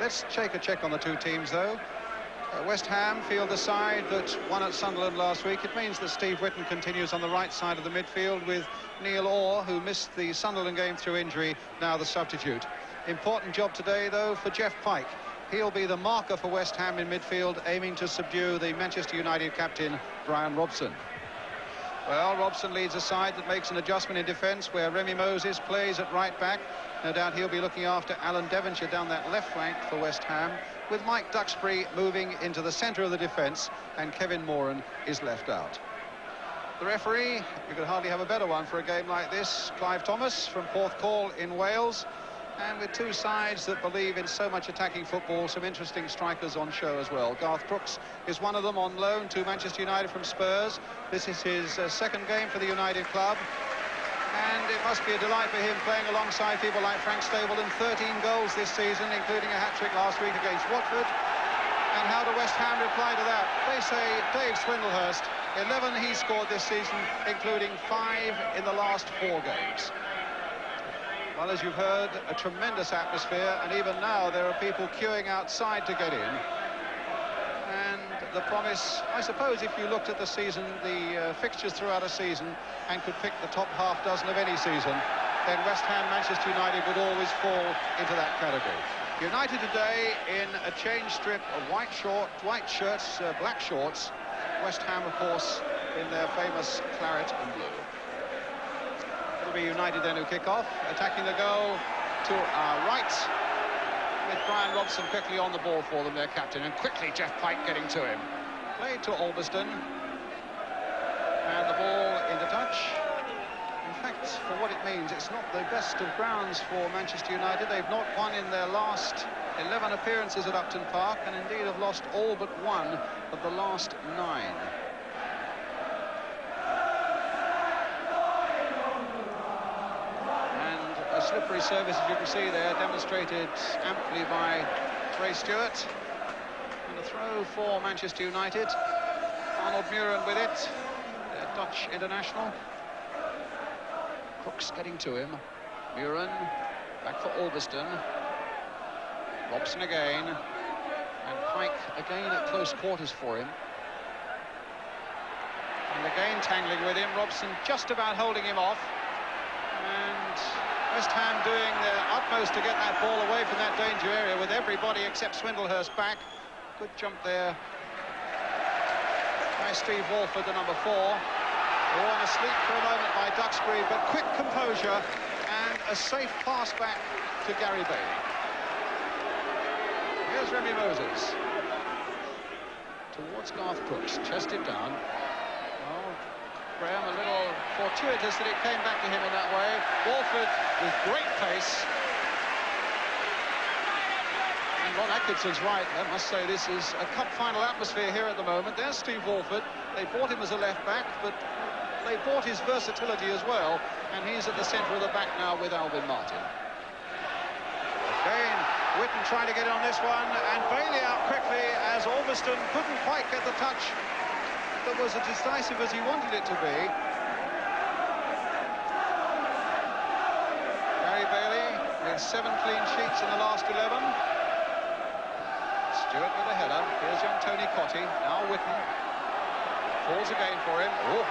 Let's take a check on the two teams, though. West Ham field the side that won at Sunderland last week. It means that Steve Whitten continues on the right side of the midfield with Neil Orr, who missed the Sunderland game through injury, now the substitute. Important job today, though, for Jeff Pike. He'll be the marker for West Ham in midfield, aiming to subdue the Manchester United captain, BRYAN Robson. Well, Robson leads a side that makes an adjustment in defence, where Remy Moses plays at right back. No doubt he'll be looking after Alan Devonshire down that left flank for West Ham, with Mike Duxbury moving into the centre of the defence, and Kevin Moran is left out. The referee, you could hardly have a better one for a game like this, Clive Thomas from Porthcawl in Wales. And with two sides that believe in so much attacking football, some interesting strikers on show as well. Garth Brooks is one of them, on loan to Manchester United from Spurs. This is his second game for the United club. And it must be a delight for him playing alongside people like Frank Stapleton. 13 goals this season, including a hat-trick last week against Watford. And how do West Ham reply to that? They say Dave Swindlehurst, 11 he scored this season, including 5 in the last 4 games. Well, as you've heard, a tremendous atmosphere, and even now there are people queuing outside to get in. And the promise, I suppose, if you looked at the season, the fixtures throughout a season, and could pick the top half dozen of any season, then West Ham, Manchester United would always fall into that category. United today in a change strip of white shirts, black shorts. West Ham, of course, in their famous claret and blue. It'll be United then who kick off, attacking the goal to our right, with BRYAN Robson quickly on the ball for them, their captain, and quickly Jeff Pike getting to him. Played to Albiston, and the ball into touch. In fact, for what it means, it's not the best of grounds for Manchester United. They've not won in their last 11 appearances at Upton Park, and indeed have lost all but 1 of the last 9. A slippery service, as you can see there, demonstrated amply by Ray Stewart. And a throw for Manchester United. Arnold Muren with it, their Dutch international. Crooks getting to him. Muren back for Albiston. Robson again. And Pike again at close quarters for him. And again tangling with him. Robson just about holding him off. And West Ham doing their utmost to get that ball away from that danger area, with everybody except Swindlehurst back. Good jump there by Steve Walford, the number 4. On asleep for a moment by Duxbury, but quick composure and a safe pass back to Gary Bailey. Here's Remy Moses towards Garth Brooks, chested down. Graham, a little fortuitous that it came back to him in that way. Walford with great pace. And Ron Atkinson's right. I must say this is a cup final atmosphere here at the moment. There's Steve Walford. They bought him as a left back, but they bought his versatility as well. And he's at the centre of the back now with Alvin Martin. Again, Whitten trying to get on this one, and Bailey out quickly as Albiston couldn't quite get the touch that was as decisive as he wanted it to be. Gary Bailey with 7 clean sheets in the last 11. Stewart with a header. Here's young Tony Cottee. Now Whitten falls again for him. Oh,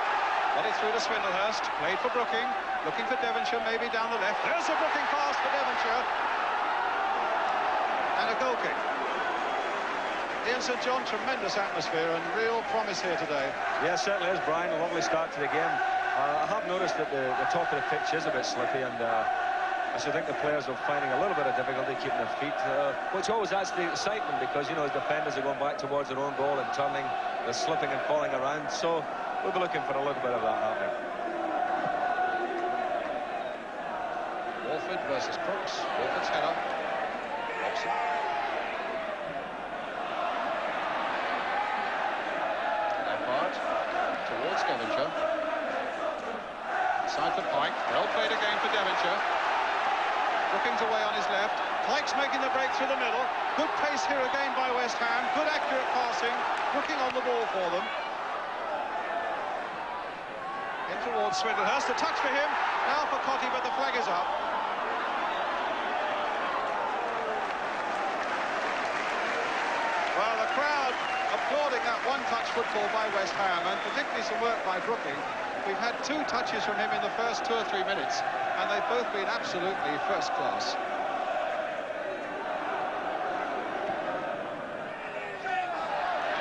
got it through to Swindlehurst. Played for Brooking. Looking for Devonshire, maybe down the left. There's a Brooking pass for Devonshire. And a goal kick. Ian St John, tremendous atmosphere and real promise here today. Yeah, certainly is, Brian. A lovely start to the game. I have noticed that the top of the pitch is a bit slippy, and I should think the players are finding a little bit of difficulty keeping their feet, which always adds to the excitement, because, you know, as defenders are going back towards their own goal and turning, they're slipping and falling around. So we'll be looking for a little bit of that happening. Walford versus Crooks. Walford's header. Robson. Towards Devonshire. Side for Pike. Well played again for Devonshire. Brooking's away on his left. Pike's making the break through the middle. Good pace here again by West Ham. Good accurate passing. Brooking on the ball for them. In towards Swindlehurst. A touch for him. Now for Cottee, but the flag is up. crowd applauding that one-touch football by West Ham, and particularly some work by Brooking. We've had 2 touches from him in the first 2 or 3 minutes, and they've both been absolutely first class.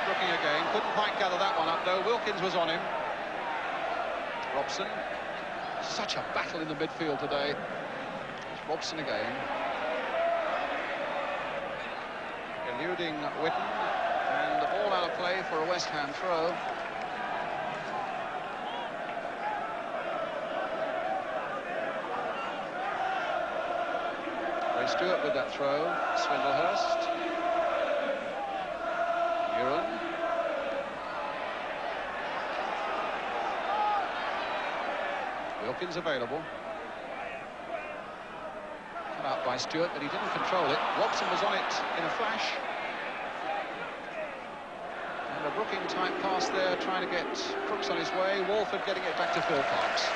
Brooking again, couldn't quite gather that one up though. Wilkins was on him. Robson. Such a battle in the midfield today. It's Robson again. Eluding Whitten, and the ball out of play for a West Ham throw. Ray Stewart with that throw. Swindlehurst. Muren. Wilkins available. Cut out by Stewart, but he didn't control it. Robson was on it in a flash. And a Brooking-type pass there, trying to get Crooks on his way. Walford getting it back to Phil Parkes.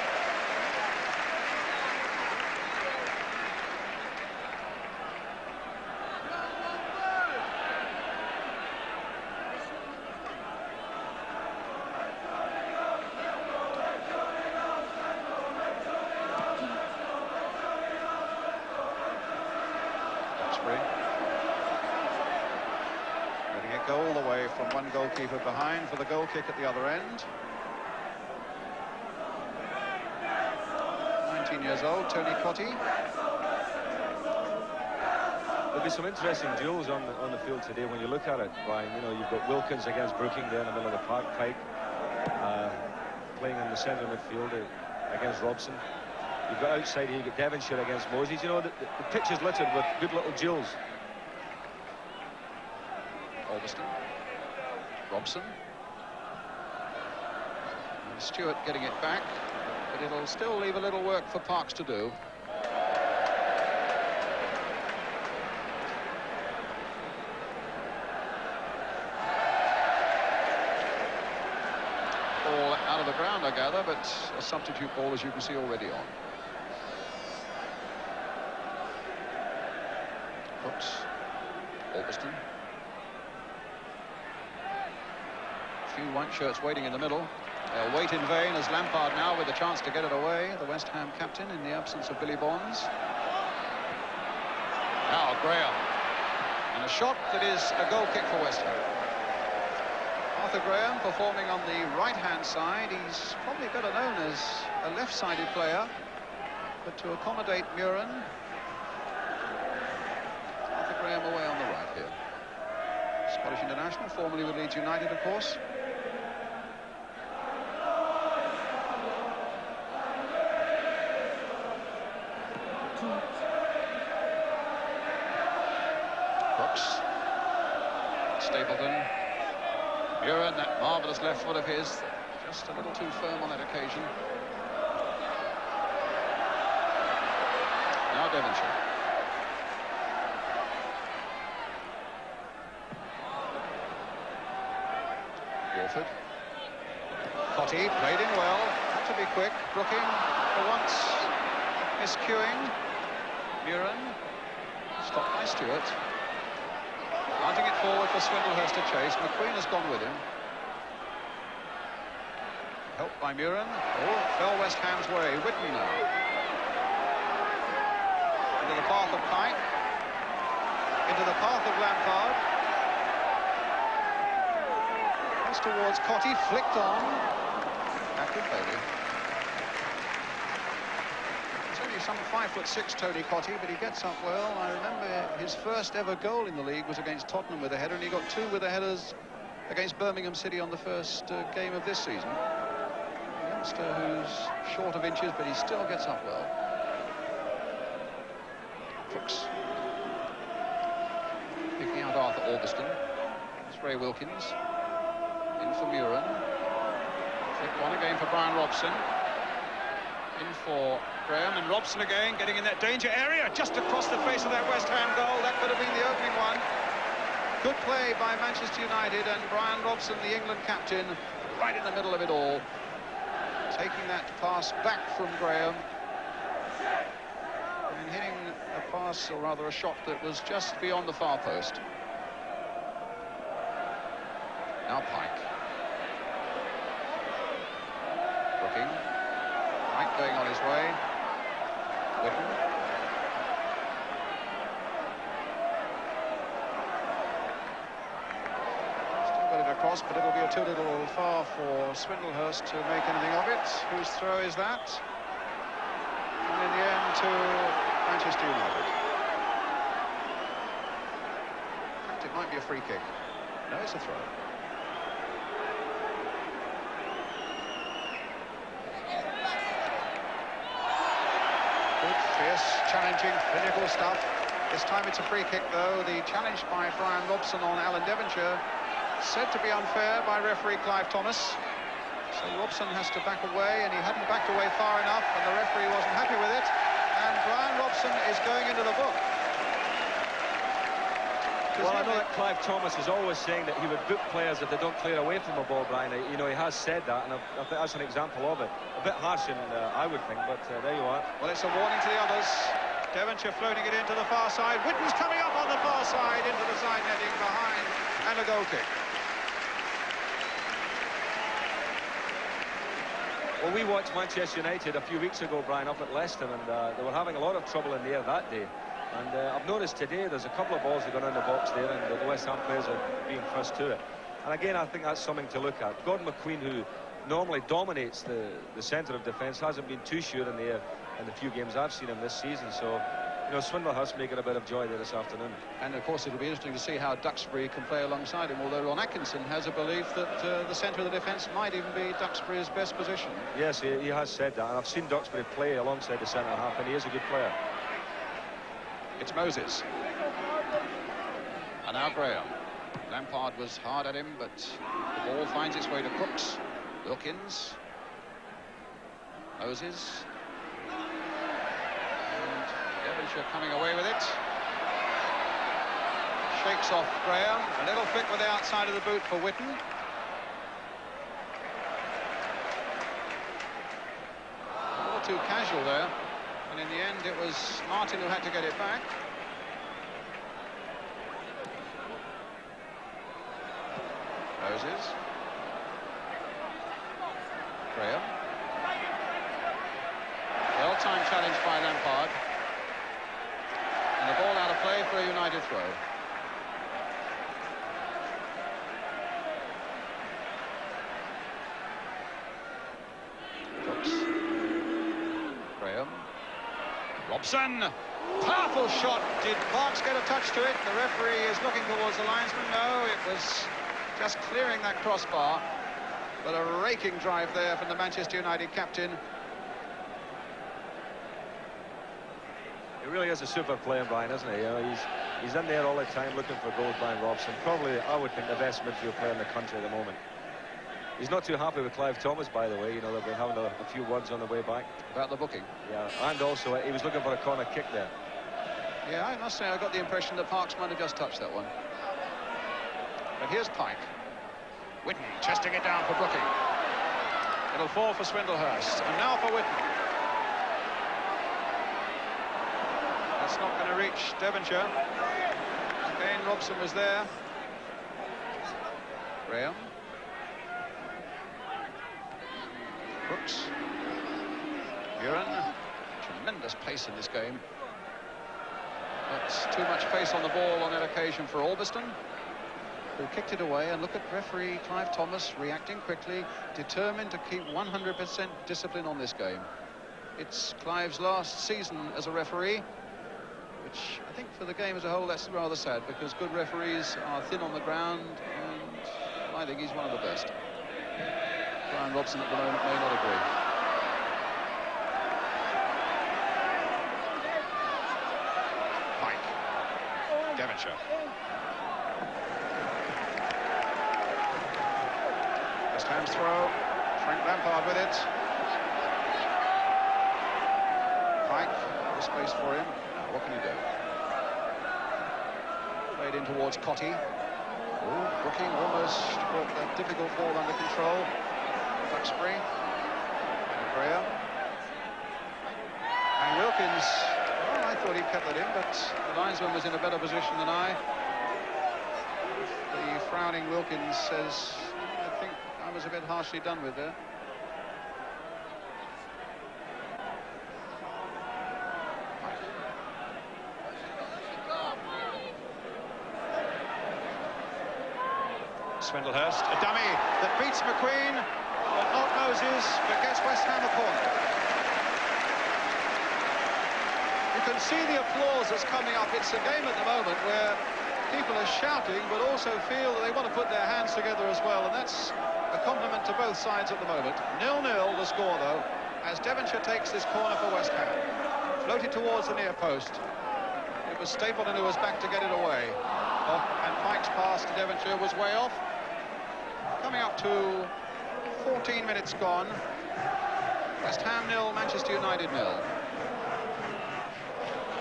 Letting it go all the way from one goalkeeper behind for the goal kick at the other end. 19 years old, Tony Cottee. There'll be some interesting duels on the field today when you look at it, Brian. You know, you've got Wilkins against Brooking there in the middle of the park, Pike playing in the centre midfield against Robson. You've got outside here, you've got Devonshire against Moses. You know, the pitch is littered with good little duels. Alveston. Robson. And Stewart getting it back, but it'll still leave a little work for Parkes to do. Ball out of the ground, I gather, but a substitute ball, as you can see, already on. Crooks. Alveston. A few white shirts waiting in the middle. They'll wait in vain as Lampard now with a chance to get it away, the West Ham captain in the absence of Billy Bonds. Now Graham. And a shot that is a goal kick for West Ham. Arthur Graham performing on the right-hand side. He's probably better known as a left-sided player, but to accommodate Muren, Arthur Graham away on the right here. Scottish international, formerly with Leeds United, of course. Crooks. Stapleton. Muren, that marvellous left foot of his, just a little too firm on that occasion. Now Devonshire. Walford. Cottee played in well, had to be quick. Brooking for once miscuing. Muren stopped by Stewart. Hunting it forward for Swindlehurst to chase. McQueen has gone with him. Helped by Muren. Oh, fell West Ham's way. Whitten now. Into the path of Pike. Into the path of Lampard. Pass towards Cottee. Flicked on. Back with Bailey. Some 5'6", Tony Cottee, but he gets up well. I remember his first ever goal in the league was against Tottenham with a header, and he got 2 with the headers against Birmingham City on the first game of this season. A youngster who's short of inches, but he still gets up well. Crooks. Picking out Arthur Alveston. It's Ray Wilkins. In for Muren. Flick one again for Brian Robson. In for Graham, and Robson again getting in that danger area just across the face of that West Ham goal. That could have been the opening one. Good play by Manchester United, and Brian Robson, the England captain, right in the middle of it all, taking that pass back from Graham and hitting a pass, or rather a shot, that was just beyond the far post. Now Pike. Looking. Pike going on his way. Whitten. Still got it across, but it'll be too little far for Swindlehurst to make anything of it. Whose throw is that? And in the end to Manchester United. In fact, it might be a free kick. No, it's a throw. Good, fierce, challenging, clinical stuff. This time it's a free kick, though. The challenge by BRYAN Robson on Alan Devonshire, said to be unfair by referee Clive Thomas. So Robson has to back away, and he hadn't backed away far enough, and the referee wasn't happy with it. And BRYAN Robson is going into the book. Well, I know that Clive Thomas is always saying that he would book players if they don't clear away from the ball, Brian. You know, he has said that, and I think that's an example of it. A bit harsh, I would think, but there you are. Well, it's a warning to the others. Devonshire floating it into the far side. Whitten's coming up on the far side into the side netting behind, and a goal kick. Well, we watched Manchester United a few weeks ago, Brian, up at Leicester, and they were having a lot of trouble in the air that day. And I've noticed today there's a couple of balls that gone in the box there, and the West Ham players are being thrust to it. And again, I think that's something to look at. Gordon McQueen, who normally dominates the centre of defence, hasn't been too sure in the air in the few games I've seen him this season. So, you know, Swindlehurst making a bit of joy there this afternoon. And of course, it'll be interesting to see how Duxbury can play alongside him, although Ron Atkinson has a belief that the centre of the defence might even be Duxbury's best position. Yes, he has said that, and I've seen Duxbury play alongside the centre half, and he is a good player. It's Moses. And now Graham. Lampard was hard at him, but the ball finds its way to Crooks. Wilkins. Moses. And Devonshire coming away with it. Shakes off Graham. A little flick with the outside of the boot for Whitten. A little too casual there. And in the end, it was Martin who had to get it back. Moses. Graham. Well-timed challenge by Lampard. And the ball out of play for a United throw. Brooks. Graham. Robson, powerful shot. Did Parks get a touch to it? The referee is looking towards the linesman. No, it was just clearing that crossbar. But a raking drive there from the Manchester United captain. He really is a super player, Brian, isn't he? You know, he's in there all the time looking for goals, BRYAN Robson. Probably, I would think, the best midfield player in the country at the moment. He's not too happy with Clive Thomas, by the way. You know, they've been having a few words on the way back. About the booking. Yeah, and also he was looking for a corner kick there. Yeah, I must say I got the impression that Parks might have just touched that one. But here's Pike. Whitten chesting it down for Brooking. It'll fall for Swindlehurst. And now for Whitten. That's not going to reach Devonshire. Again, Robson was there. Graham. Brooks. Buran. Tremendous pace in this game. But too much pace on the ball on that occasion for Albiston, who kicked it away. And look at referee Clive Thomas reacting quickly, determined to keep 100% discipline on this game. It's Clive's last season as a referee, which I think for the game as a whole, that's rather sad, because good referees are thin on the ground, and I think he's one of the best. BRYAN Robson at the moment may not agree. Pike. Devonshire. West Ham's throw. Frank Lampard with it. Pike. No space for him. Now, what can he do? Played in towards Cotty. Brooking almost brought that difficult ball under control. Duxbury. And Graham. And Wilkins. Well, I thought he cut that in, but the linesman was in a better position than I. The frowning Wilkins says, I think I was a bit harshly done with there. Swindlehurst, a dummy that beats McQueen, but not Moses, but gets West Ham a corner. You can see the applause that's coming up. It's a game at the moment where people are shouting, but also feel that they want to put their hands together as well, and that's a compliment to both sides at the moment. 0-0 the score, though, as Devonshire takes this corner for West Ham. Floated towards the near post. It was Stapleton who was back to get it away. Oh, and Pike's pass to Devonshire was way off. Coming up to 14 minutes gone. West Ham 0, Manchester United 0.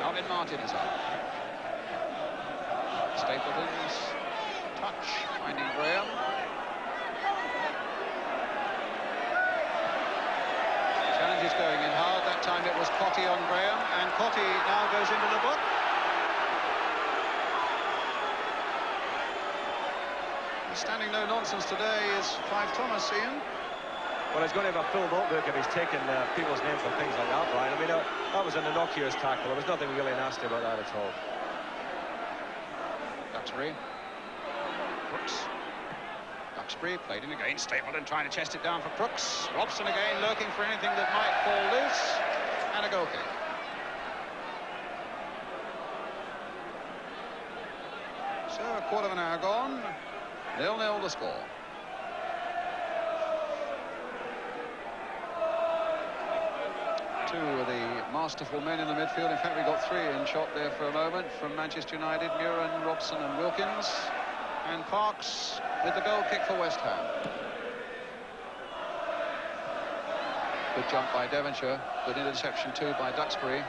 Alvin Martin is up. Stapleton's touch, finding Graham. Challenge is going in hard. That time it was Cotty on Graham, and Cotty now goes into the book. Standing no nonsense today is Clive Thomas, Ian. Well, he's going to have a full notebook if he's taken people's names for things like that, Brian. I mean, that was an innocuous tackle. There was nothing really nasty about that at all. Duxbury. Brooks. Duxbury played in again. Stapleton trying to chest it down for Brooks. Robson again lurking for anything that might fall loose. And a goal kick. So, a quarter of an hour gone. 0-0 the score. Two of the masterful men in the midfield. In fact, we got three in shot there for a moment from Manchester United. Muren, Robson and Wilkins. And Parks with the goal kick for West Ham. Good jump by Devonshire. Good interception too by Duxbury.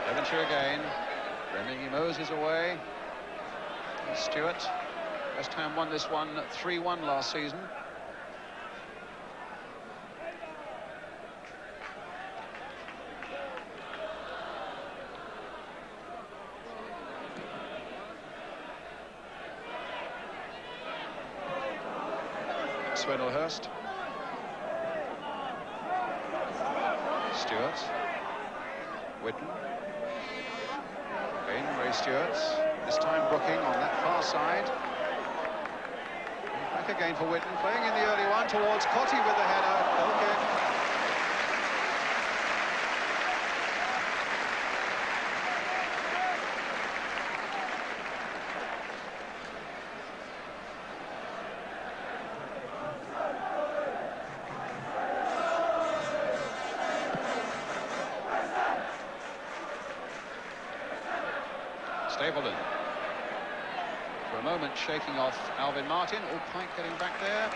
Devonshire again. Remington Moses away. Stewart. West Ham won this one 3-1 last season. Swindlehurst. Stewart. Whitten. Again, Ray Stewart. This time Brooking on that far side. Back again for Whitten, playing in the early one towards Cotty with the header. Goal kick. Stapleton. For a moment shaking off Alvin Martin. Oh, Pike getting back there.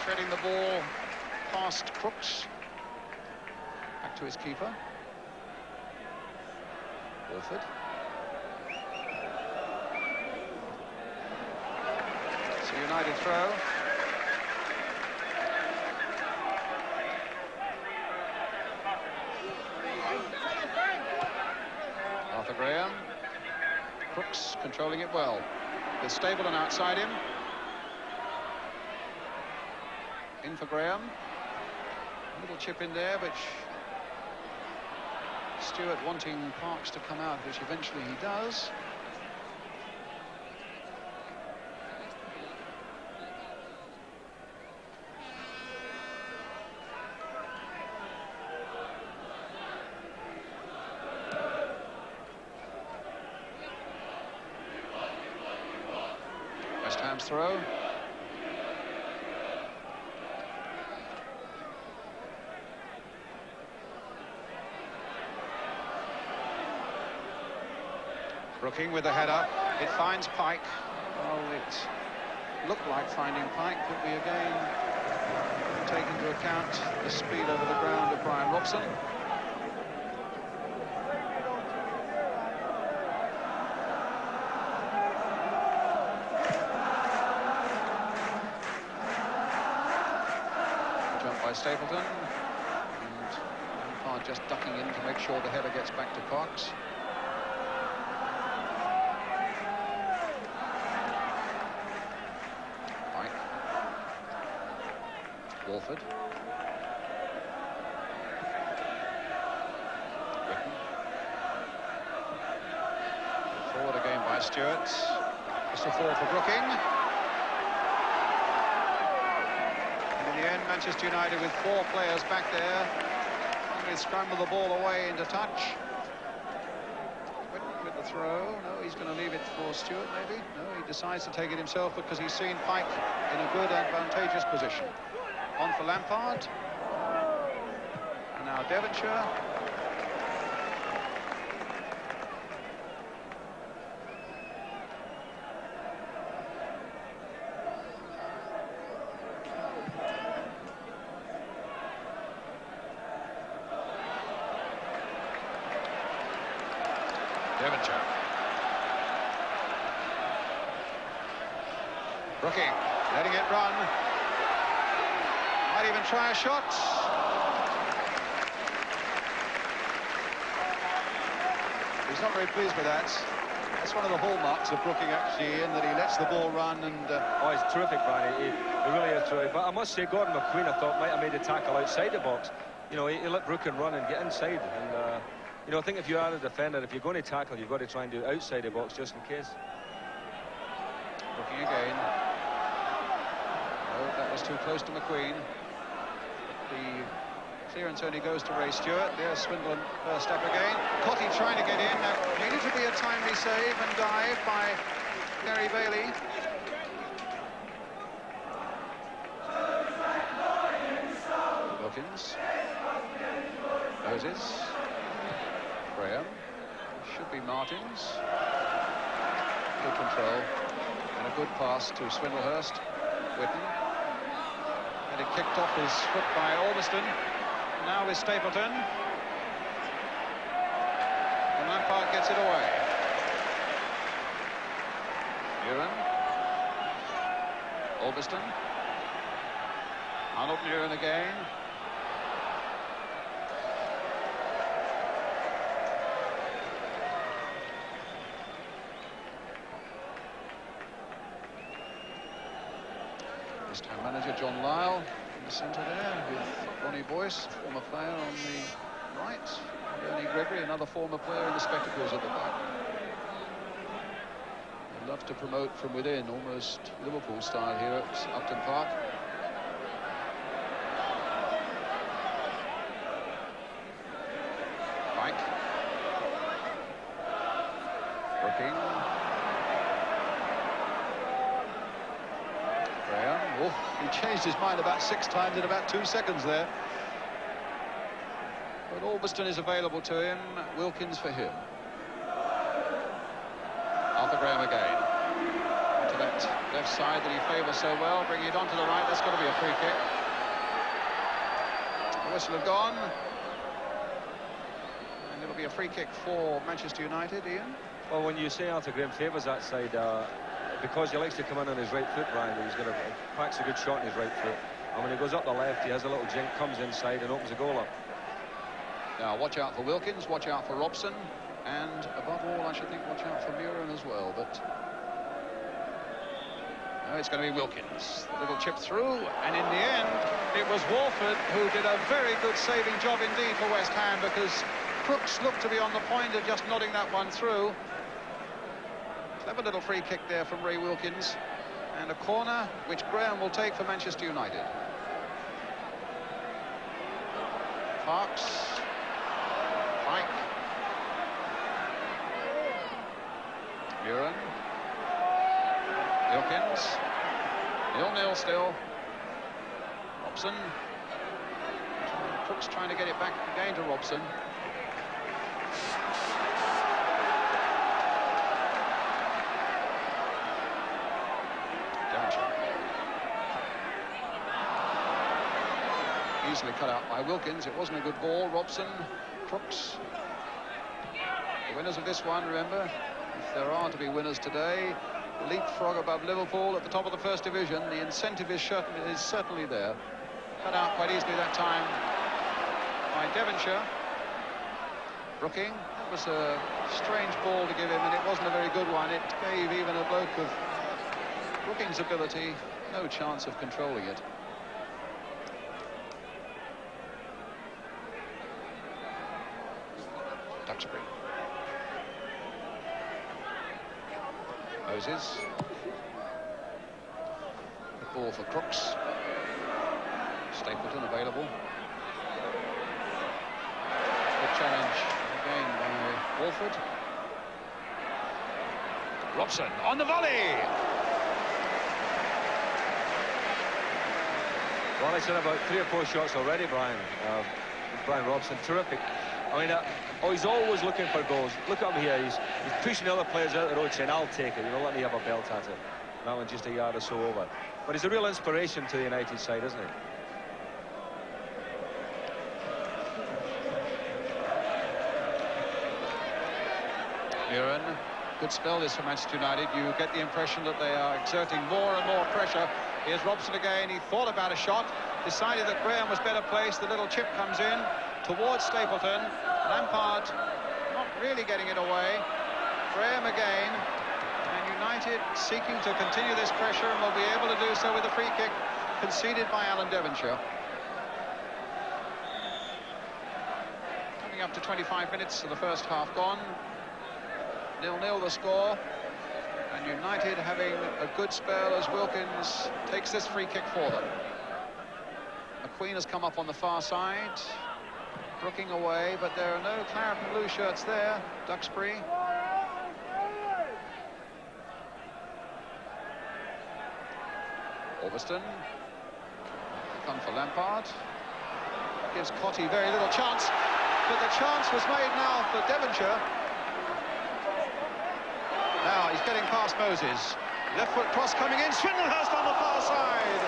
Threading the ball past Crooks. Back to his keeper. Wilford. It's a United throw. Arthur Graham. Crooks controlling it well. With Stapleton outside him. In for Graham. A little chip in there, but Stewart wanting Parks to come out, which eventually he does. West Ham's throw. Brooking with the header. It finds Pike. Well, it looked like finding Pike, but we again take into account the speed over the ground of BRYAN Robson. Jump by Stapleton. And Lampard just ducking in to make sure the header gets back to Parks. Walford. Whitten. Forward again by Stewart. Just a fall for Brooking. And in the end, Manchester United with 4 players back there. They scramble the ball away into touch. Whitten with the throw. No, he's going to leave it for Stewart, maybe. No, he decides to take it himself because he's seen Pike in a good, advantageous position. On for Lampard. And now Devonshire. Devonshire. Brooking, letting it run. Might even try a shot. He's not very pleased with that. That's one of the hallmarks of Brooking, actually, in that he lets the ball run and... Oh, he's terrific, Barney. He really is terrific. But I must say, Gordon McQueen, I thought, might have made a tackle outside the box. You know, he let Brooking run and get inside. And, you know, I think if you are a defender, if you're going to tackle, you've got to try and do it outside the box just in case. Brooking again. Oh, that was too close to McQueen. The clearance only goes to Ray Stewart. There's Swindon first step again. Cotty trying to get in. That needed to be a timely save and dive by Gary Bailey. Wilkins. Moses. Graham. Should be Martins. Good control. And a good pass to Swindlehurst. Whitten. And it kicked off his foot by Albiston. Now with Stapleton. And Lampard gets it away. Muren. Albiston. Arnold Muren again. West Ham manager John Lyle in the centre there with Ronnie Boyce, former player, on the right. Ernie Gregory, another former player, in the spectacles at the back. They love to promote from within, almost Liverpool style here at Upton Park. Mike. Brooking. Oh, he changed his mind about 6 times in about 2 seconds there. But Albiston is available to him. Wilkins for him. Arthur Graham again. To that left side that he favours so well. Bringing it onto the right. That's got to be a free kick. The whistle have gone. And it'll be a free kick for Manchester United, Ian. Well, when you say Arthur Graham favours that side, because he likes to come in on his right foot, Brian, he's going to packs a good shot on his right foot. And when he goes up the left, he has a little jink, comes inside and opens the goal up. Now, watch out for Wilkins, watch out for Robson, and above all, I should think, watch out for Muren as well. But no, it's going to be Wilkins. The little chip through, and in the end, it was Walford who did a very good saving job indeed for West Ham, because Crooks looked to be on the point of just nodding that one through. Clever little free kick there from Ray Wilkins, and a corner which Graham will take for Manchester United. Parks. Pike. Muren. Wilkins. 0-0 still. Robson. Crooks trying to get it back again to Robson. Easily cut out by Wilkins. It wasn't a good ball. Robson, Crooks. The winners of this one, remember, if there are to be winners today, leapfrog above Liverpool at the top of the First Division. The incentive is certainly there. Cut out quite easily that time by Devonshire. Brooking. That was a strange ball to give him, and it wasn't a very good one. It gave even a bloke of Brooking's ability no chance of controlling it. Moses. The ball for Crooks. Stapleton available. Good challenge again by Walford. Robson on the volley. Well, he's done about 3 or 4 shots already, Brian. Brian Robson, terrific. I mean, he's always looking for goals. Look at him here. He's pushing the other players out the road, saying, "I'll take it. You know, let me have a belt at it." And that one's just a yard or so over. But he's a real inspiration to the United side, isn't he? Muren, good spell this for Manchester United. You get the impression that they are exerting more and more pressure. Here's Robson again. He thought about a shot, decided that Graham was better placed. The little chip comes in towards Stapleton. Lampard not really getting it away. Graham again. And United seeking to continue this pressure and will be able to do so with a free kick conceded by Alan Devonshire. Coming up to 25 minutes of the first half gone. 0-0 the score, and United having a good spell as Wilkins takes this free kick for them. McQueen has come up on the far side, brooking away, but there are no claret and blue shirts there. Duxbury. Orbiston. Come for Lampard. Gives Cotty very little chance, but the chance was made now for Devonshire. Now he's getting past Moses. Left foot cross coming in. Swindlehurst on the far side.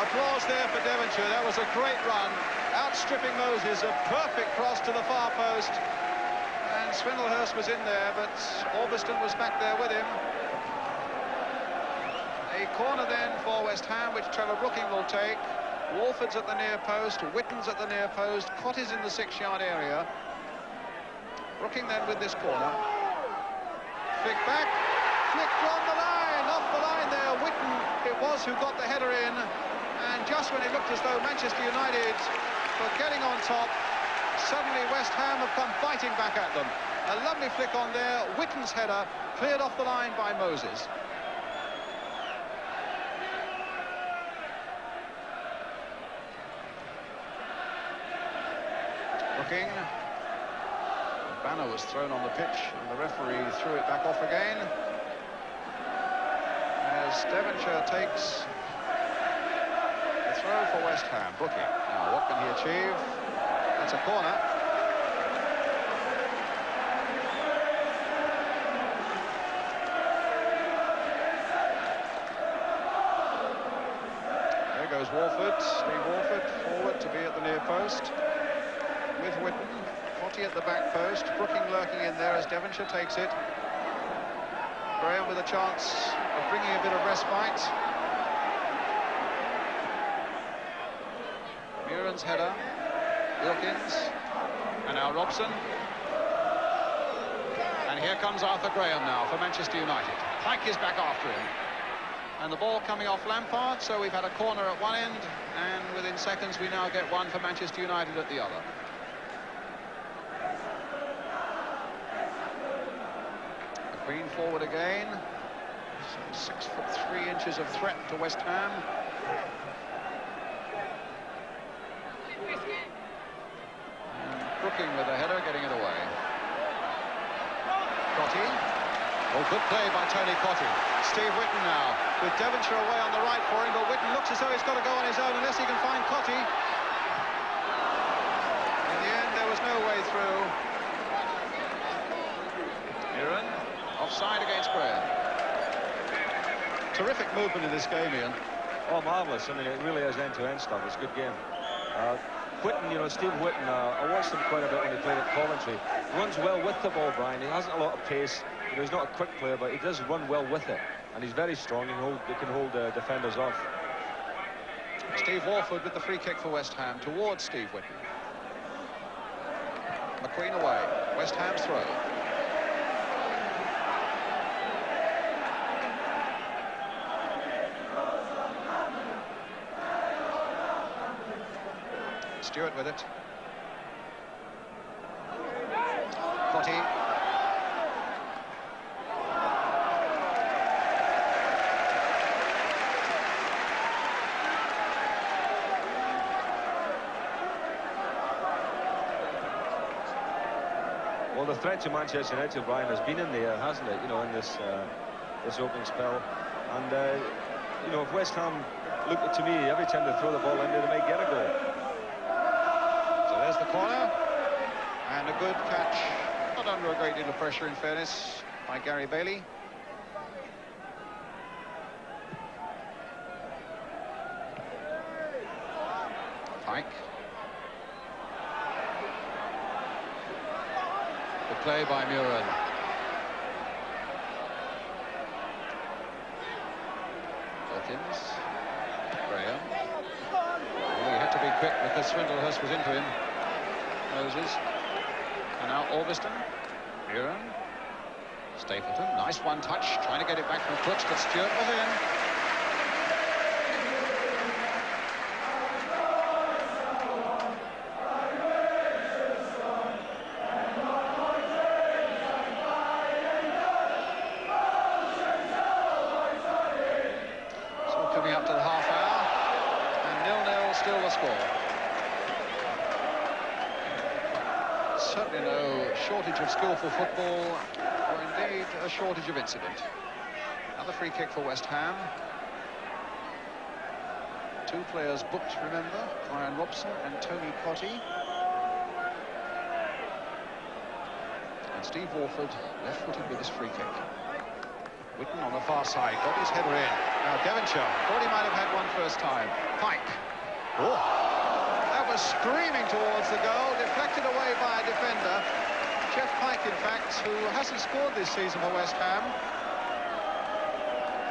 Applause there for Devonshire. That was a great run. Outstripping Moses. A perfect cross to the far post. And Swindlehurst was in there, but Orbiston was back there with him. A corner then for West Ham, which Trevor Brooking will take. Walford's at the near post, Whitten's at the near post, Cotty's in the 6-yard area. Brooking then with this corner. Flick back, flicked on the line, off the line there. Whitten it was who got the header in. And just when it looked as though Manchester United were getting on top, suddenly West Ham have come fighting back at them. A lovely flick on there, Whitten's header cleared off the line by Moses. Looking. The banner was thrown on the pitch and the referee threw it back off again. As Devonshire takes the throw for West Ham. Brooking. Now what can he achieve? That's a corner. There goes Walford. Steve Walford forward to be at the near post. With Whitten, Cotty at the back post, Brooking lurking in there as Devonshire takes it. Graham with a chance of bringing a bit of respite. Muren's header, Wilkins, and now Robson. And here comes Arthur Graham now for Manchester United. Pike is back after him. And the ball coming off Lampard, so we've had a corner at one end, and within seconds we now get one for Manchester United at the other. McQueen forward again. 6'3" of threat to West Ham. And Brooking with the header, getting it away. Cotty. Oh, good play by Tony Cotty. Steve Whitten now, with Devonshire away on the right for him, but Whitten looks as though he's got to go on his own unless he can find Cotty. In the end, there was no way through. Muren, offside against Graham. Terrific movement in this game, Ian. Oh, marvellous. I mean, it really is end-to-end stuff. It's a good game. Whitten, you know, Steve Whitten, I watched him quite a bit when he played at Coventry. Runs well with the ball, Brian. He hasn't a lot of pace. You know, he's not a quick player, but he does run well with it. And he's very strong. He can hold defenders off. Steve Walford with the free kick for West Ham towards Steve Whitten. McQueen away. West Ham's throw. Stewart with it. Well, the threat to Manchester United, Brian, has been in the air, hasn't it? You know, in this opening spell. And you know, if West Ham look to me every time they throw the ball in, they might get a goal. So there's the corner, and a good catch, not under a great deal of pressure, in fairness, by Gary Bailey. Pike. Good play by Muren. Wilkins. BRYAN. Well, he had to be quick because Swindlehurst was into him. Moses. And now Albiston. Muren. Stapleton. Nice one touch. Trying to get it back from Crooks, but Stewart was in. Coming up to the half hour, and 0-0 still the score. Certainly no shortage of skillful football, or indeed a shortage of incident. Another free kick for West Ham. Two players booked, remember, BRYAN Robson and Tony Cottee. And Steve Warford left-footed with his free kick. Whitten on the far side, got his header in. Now Devonshire, thought he might have had one first time. Pike. Oh, that was screaming towards the goal, deflected away by a defender. Jeff Pike, in fact, who hasn't scored this season for West Ham.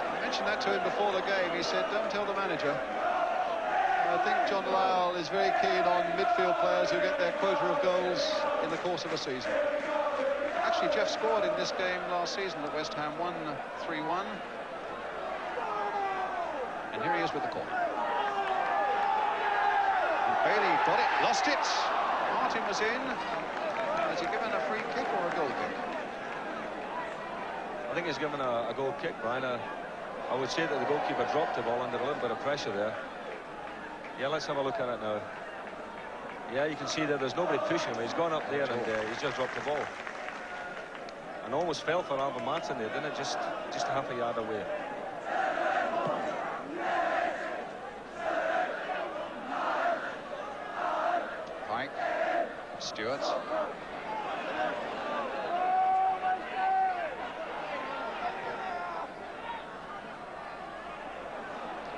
I mentioned that to him before the game. He said, don't tell the manager. I think John Lyall is very keen on midfield players who get their quota of goals in the course of a season. Actually, Jeff scored in this game last season that West Ham won 3-1. And here he is with the corner. And Bailey got it, lost it. Martin was in. Has he given a free kick or a goal kick? I think he's given a goal kick, Brian. I would say that the goalkeeper dropped the ball under a little bit of pressure there. Yeah, let's have a look at it now. Yeah, you can see that there's nobody pushing him. He's gone up there and he's just dropped the ball. And almost fell for Alvin Martin there, didn't it? Just a half a yard away. Pike. Stewart.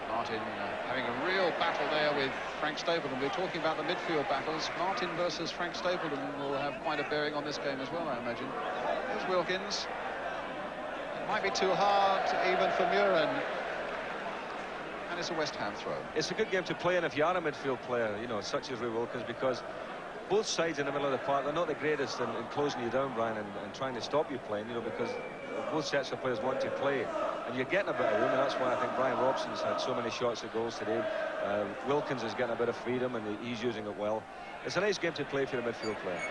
Martin having a real battle there with Frank Stapleton. We're talking about the midfield battles. Martin versus Frank Stapleton will have quite a bearing on this game as well, I imagine. There's Wilkins. It might be too hard even for Muren. And it's a West Ham throw. It's a good game to play in if you are a midfield player, you know, such as Ray Wilkins, because both sides in the middle of the park, they're not the greatest in closing you down, Brian, and trying to stop you playing, you know, because both sets of players want to play. And you're getting a bit of room, and that's why I think BRYAN Robson's had so many shots at goals today. Wilkins is getting a bit of freedom, and he's using it well. It's a nice game to play if you're a midfield player.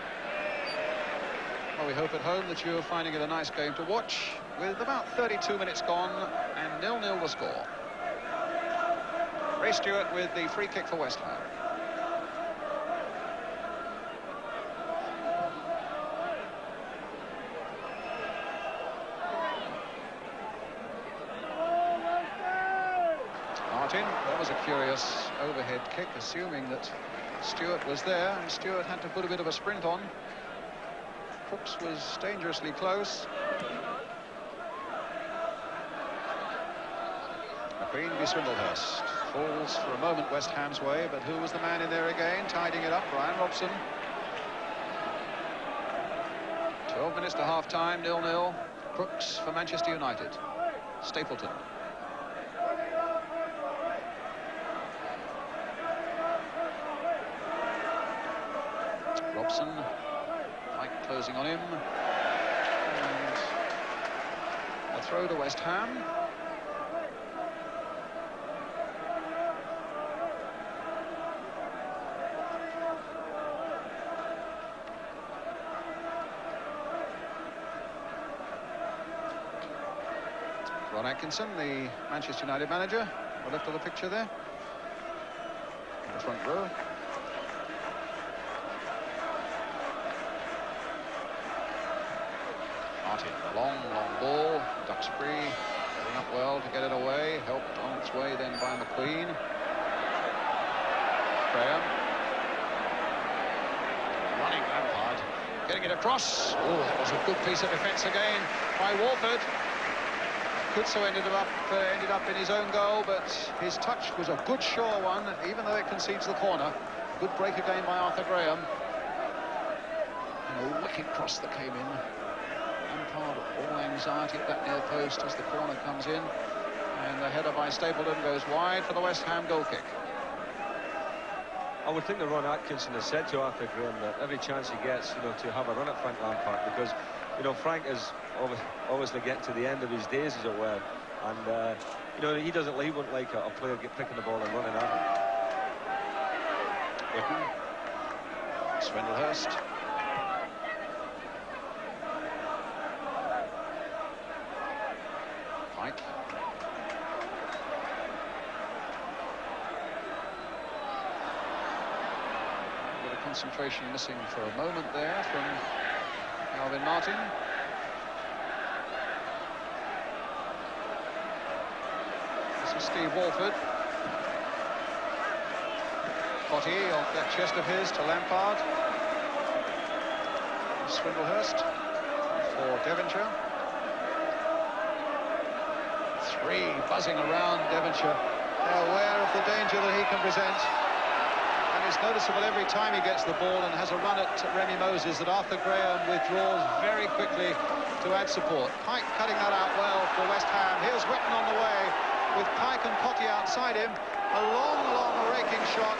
Well, we hope at home that you're finding it a nice game to watch, with about 32 minutes gone, and 0-0 the score. Ray Stewart with the free kick for West Ham. Martin, that was a curious overhead kick, assuming that Stewart was there, and Stewart had to put a bit of a sprint on. Crooks was dangerously close. McQueen v Swindlehurst. Falls for a moment West Ham's way, but who was the man in there again, tidying it up? BRYAN Robson. 12 minutes to half-time, 0-0. Crooks for Manchester United. Stapleton. Robson. Pike closing on him. And a throw to West Ham. Ron Atkinson, the Manchester United manager, on the left of the picture there, in the front row. Martin, a long ball. Duxbury getting up well to get it away. Helped on its way then by McQueen. Graham. Running Lampard. Getting it across. Oh, that was a good piece of defence again by Walford. Kutso ended up in his own goal, but his touch was a good sure one, even though it concedes the corner. Good break again by Arthur Graham. And a wicked cross that came in. Lampard, all anxiety at that near post as the corner comes in. And the header by Stapleton goes wide for the West Ham goal kick. I would think that Ron Atkinson has said to Arthur Graham that every chance he gets, to have a run at Frank Lampard, because, Frank is obviously getting to the end of his days, as it were, and he wouldn't like a player picking the ball and running at him. Whitten. Swindlehurst. Pike. Concentration missing for a moment there from Alvin Martin. This is Steve Walford. Potty off that chest of his to Lampard. Swindlehurst for Devonshire. Three buzzing around Devonshire. They're aware of the danger that he can present. It's noticeable every time he gets the ball and has a run at Remy Moses that Arthur Graham withdraws very quickly to add support. Pike cutting that out well for West Ham. Here's Whitten on the way with Pike and Potty outside him. A long raking shot.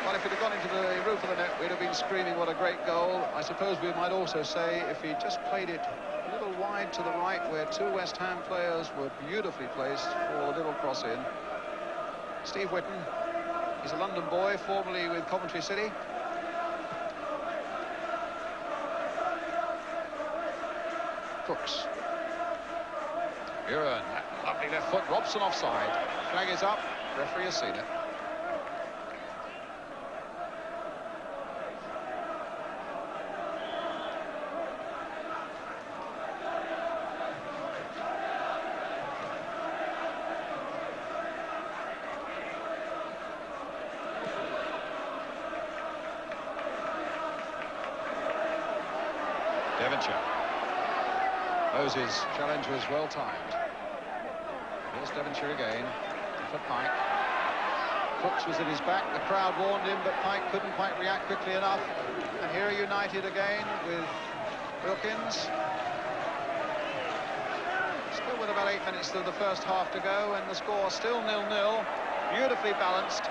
Well, if it had gone into the roof of the net, we'd have been screaming what a great goal. I suppose we might also say if he just played it a little wide to the right, where two West Ham players were beautifully placed for a little cross in. Steve Whitten, he's a London boy, formerly with Coventry City. Crooks. Buran, that lovely left foot. Robson offside. Flag is up. Referee has seen it. Devonshire. Moses' challenge was well timed. Here's Devonshire again for Pike. Crooks was at his back. The crowd warned him, but Pike couldn't quite react quickly enough. And here are United again with Wilkins. Still with about 8 minutes of the first half to go, and the score still 0-0. Beautifully balanced.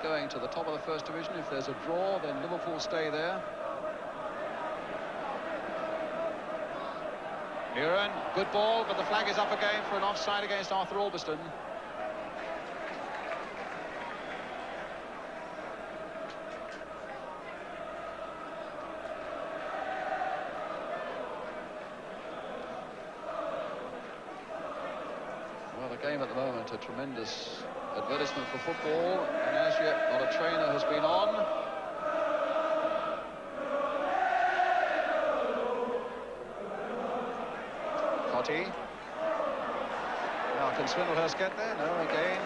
Going to the top of the first division. If there's a draw, then Liverpool stay there. Buran, good ball, but the flag is up again for an offside against Arthur Albiston. Well, the game at the moment, a tremendous advertisement for football, and as yet not a trainer has been on. Cotty. Now can Swindlehurst get there? No, again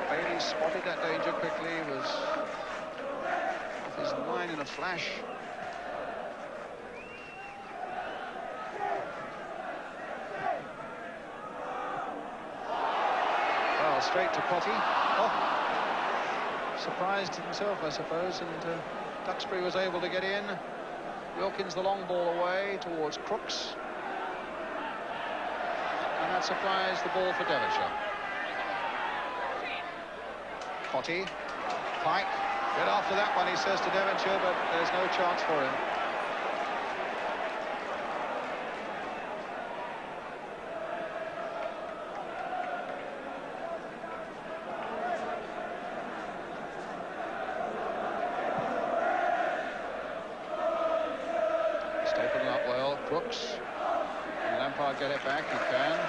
Bailey spotted that danger quickly, was off his line in a flash. Straight to Potty. Oh, surprised himself, I suppose, and Duxbury was able to get in. Wilkins the long ball away towards Crooks, and that surprised the ball for Devonshire. Potty, Pike, get after that one, he says to Devonshire, but there's no chance for him. Brooks. Can Lampard get it back? He can.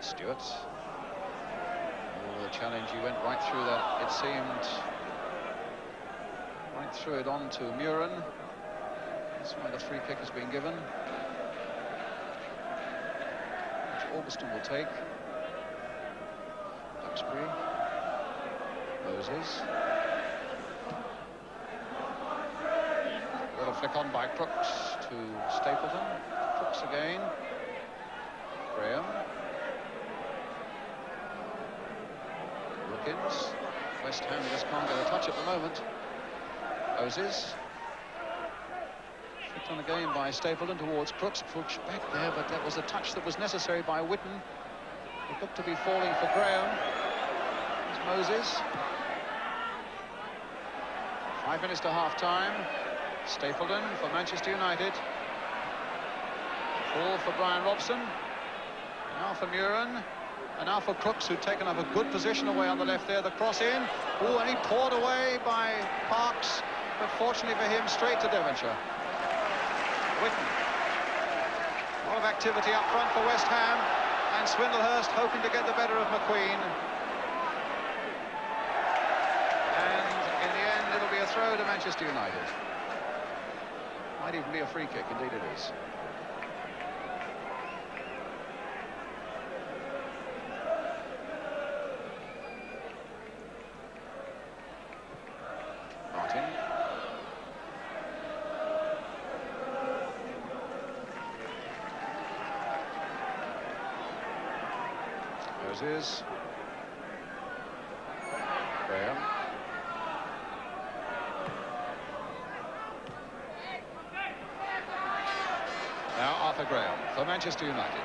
Stewart. Oh, the challenge, he went right through that, it seemed. Right through it on to Muren. That's why the free kick has been given, which ROBSON will take. Duxbury. Moses. Got a flick on by Crooks to Stapleton. Crooks again. Graham. Wilkins. West Ham just can't get a touch at the moment. Moses. Flicked on again by Stapleton towards Crooks. Crooks back there, but that was a touch that was necessary by Whitten. It looked to be falling for Graham. It's Moses. 5 minutes to half-time. Stapleton for Manchester United. Ball for BRYAN Robson. Now for Muren. And now for Crooks, who'd taken up a good position away on the left there. The cross in. Oh, and he poured away by Parks. But fortunately for him, straight to Devonshire. Whitten. A lot of activity up front for West Ham. And Swindlehurst hoping to get the better of McQueen. And in the end, it'll be a throw to Manchester United. Might even be a free kick, indeed it is. Martin. Moses. Graham. Now Arthur Graham for Manchester United.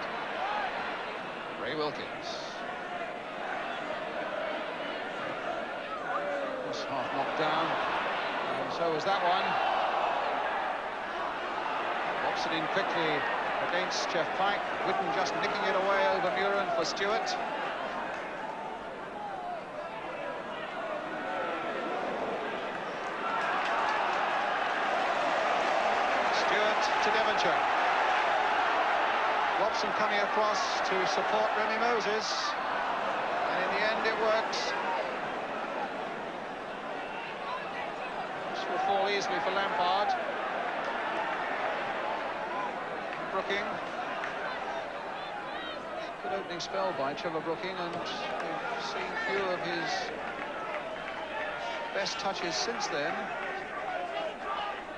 Ray Wilkins. This half knocked down, and so was that one. Robson in quickly against Jeff Pike. Whitten just nicking it away over Muren for Stewart. Stewart to Devonshire. Robson coming across to support Remy Moses, and in the end it works. This will fall easily for Lampard. Brooking. Good opening spell by Trevor Brooking, and we've seen few of his best touches since then.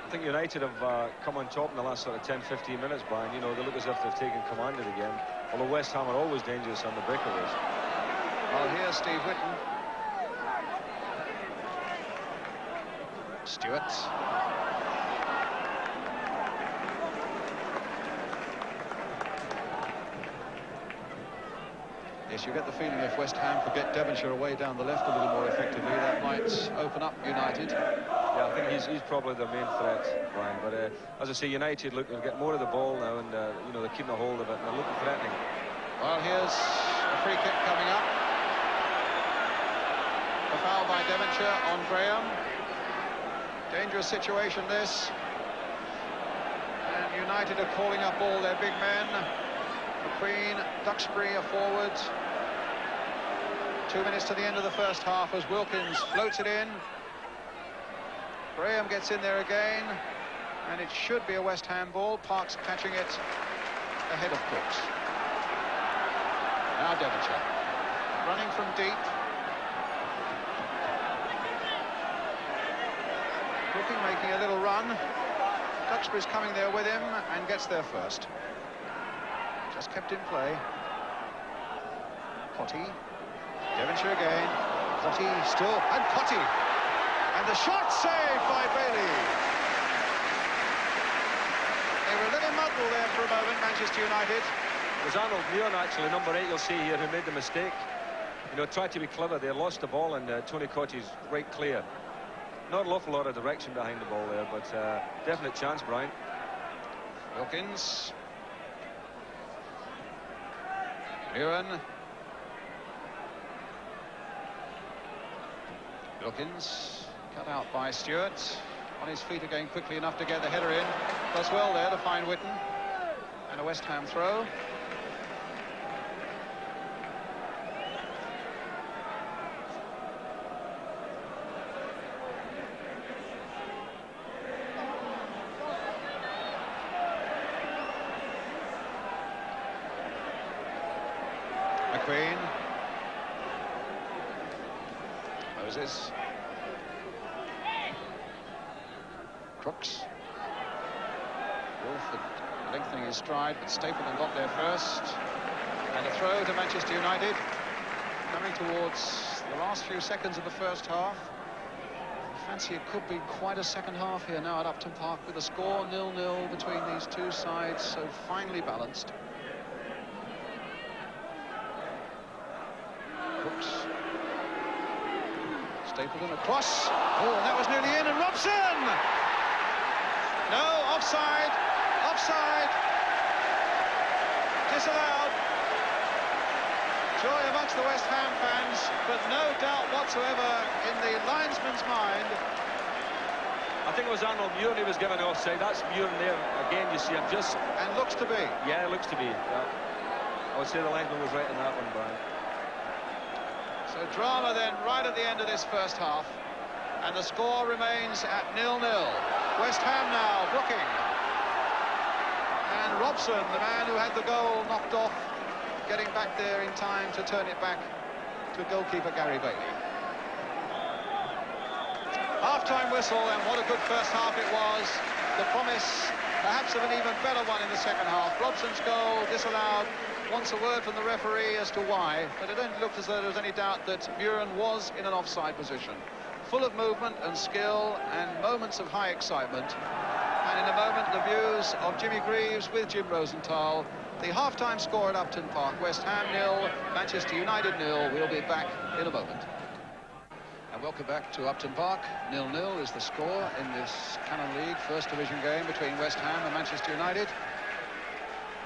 I think United have come on top in the last sort of 10-15 minutes, Brian. You know, they look as if they've taken command of the game, although West Ham are always dangerous on the breakaways. Well, here's Steve Whitten. Stewart. Yes, you get the feeling if West Ham could get Devonshire away down the left a little more effectively, that might open up United. Yeah, I think he's probably their main threat, Brian. But as I say, United look to get more of the ball now, and you know, they're keeping a hold of it and they're looking threatening. Well, here's a free kick coming up. A foul by Devonshire on Graham. Dangerous situation this. And United are calling up all their big men. McQueen, Duxbury are forward. 2 minutes to the end of the first half as Wilkins floats it in. Graham gets in there again, and it should be a West Ham ball. Parks catching it ahead of Crooks. Now Devonshire, running from deep. Brooking making a little run. Duxbury's coming there with him and gets there first. Just kept in play. Cotty. Devonshire again. Cotty still, and Cotty. And the shot saved by Bailey. They were a little muddled there for a moment, Manchester United. It was Arnold Muren, actually, number 8, you'll see here, who made the mistake. You know, tried to be clever. They lost the ball, and Tony Cotty's right clear. Not an awful lot of direction behind the ball there, but definite chance, Brian. Wilkins. BRYAN. Wilkins, cut out by Stewart. On his feet again, quickly enough to get the header in. Does well there to find Whitten. And a West Ham throw. McQueen. Moses. Crooks. Wolford lengthening his stride, but Stapleton got there first. And a throw to Manchester United. Coming towards the last few seconds of the first half. I fancy it could be quite a second half here now at Upton Park, with a score 0-0 between these two sides, so finely balanced. Crooks. Stapleton across. Oh, and that was nearly in, and ROBSON! No, offside, offside, disallowed. Joy amongst the West Ham fans, but no doubt whatsoever in the linesman's mind. I think it was Arnold Muir he was given offside. That's Muir there. Again, you see him just... And looks to be. Yeah, it looks to be. Yeah. I would say the linesman was right in that one, Brian. So drama then right at the end of this first half. And the score remains at 0-0. West Ham now blocking. And ROBSON, the man who had the goal knocked off, getting back there in time to turn it back to goalkeeper Gary Bailey. Half-time whistle, and what a good first half it was. The promise, perhaps, of an even better one in the second half. ROBSON's goal disallowed. Wants a word from the referee as to why, but it didn't look as though there was any doubt that BRYAN was in an offside position. Full of movement and skill and moments of high excitement. And in a moment, the views of Jimmy Greaves with Jim Rosenthal. The half-time score at Upton Park, West Ham 0, Manchester United 0. We'll be back in a moment. And welcome back to Upton Park. 0-0 is the score in this Canon League First Division game between West Ham and Manchester United.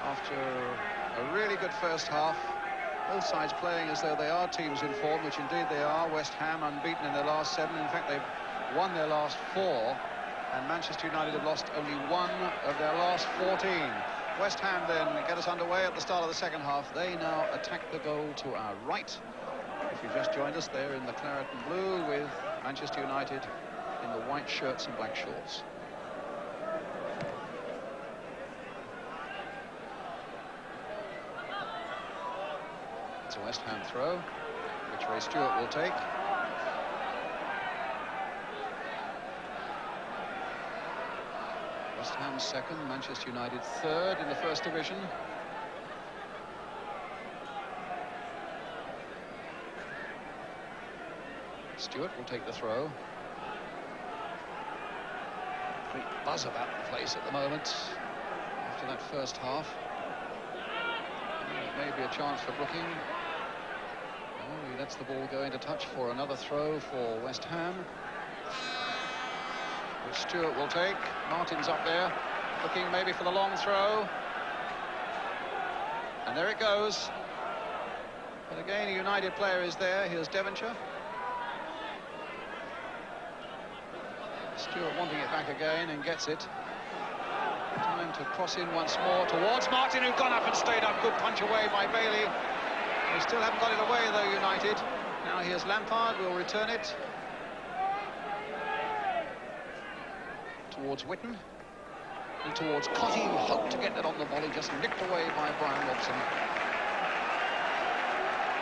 After a really good first half, both sides playing as though they are teams in form, which indeed they are. West Ham unbeaten in their last 7. In fact, they've won their last 4, and Manchester United have lost only 1 of their last 14. West Ham then get us underway at the start of the second half. They now attack the goal to our right. If you've just joined us, they're in the claret and blue, with Manchester United in the white shirts and black shorts. It's a West Ham throw, which Ray Stewart will take. West Ham second, Manchester United third in the First Division. Stewart will take the throw. Great buzz about the place at the moment after that first half. It may be a chance for Brooking. Oh, he lets the ball go into touch for another throw for West Ham, which Stewart will take. Martin's up there, looking maybe for the long throw. And there it goes. But again, a United player is there. Here's Devonshire. Stewart wanting it back again and gets it. Time to cross in once more towards Martin, who'd gone up and stayed up. Good punch away by Bailey. They still haven't got it away, though, United. Now here's Lampard, will return it towards Whitten and towards Cotty, who hoped to get that on the volley, just nicked away by Brian Robson.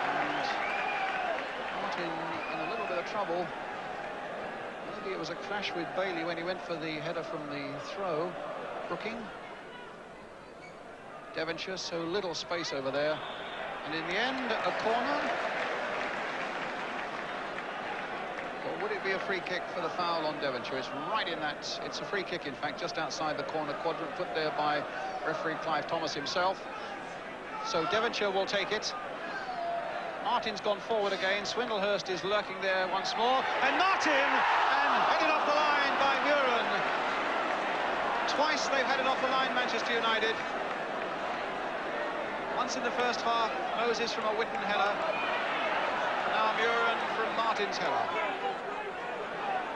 And Martin in a little bit of trouble. Maybe it was a clash with Bailey when he went for the header from the throw. Brooking. Devonshire, so little space over there. And in the end, a corner. Or would it be a free kick for the foul on Devonshire? It's right in that. It's a free kick, in fact, just outside the corner quadrant, put there by referee Clive Thomas himself. So Devonshire will take it. Martin's gone forward again. Swindlehurst is lurking there once more. And Martin, and headed off the line by BRYAN Twice they've had it off the line, Manchester United. Once in the first half, Moses from a Witten header. Now Muren from Martin's header.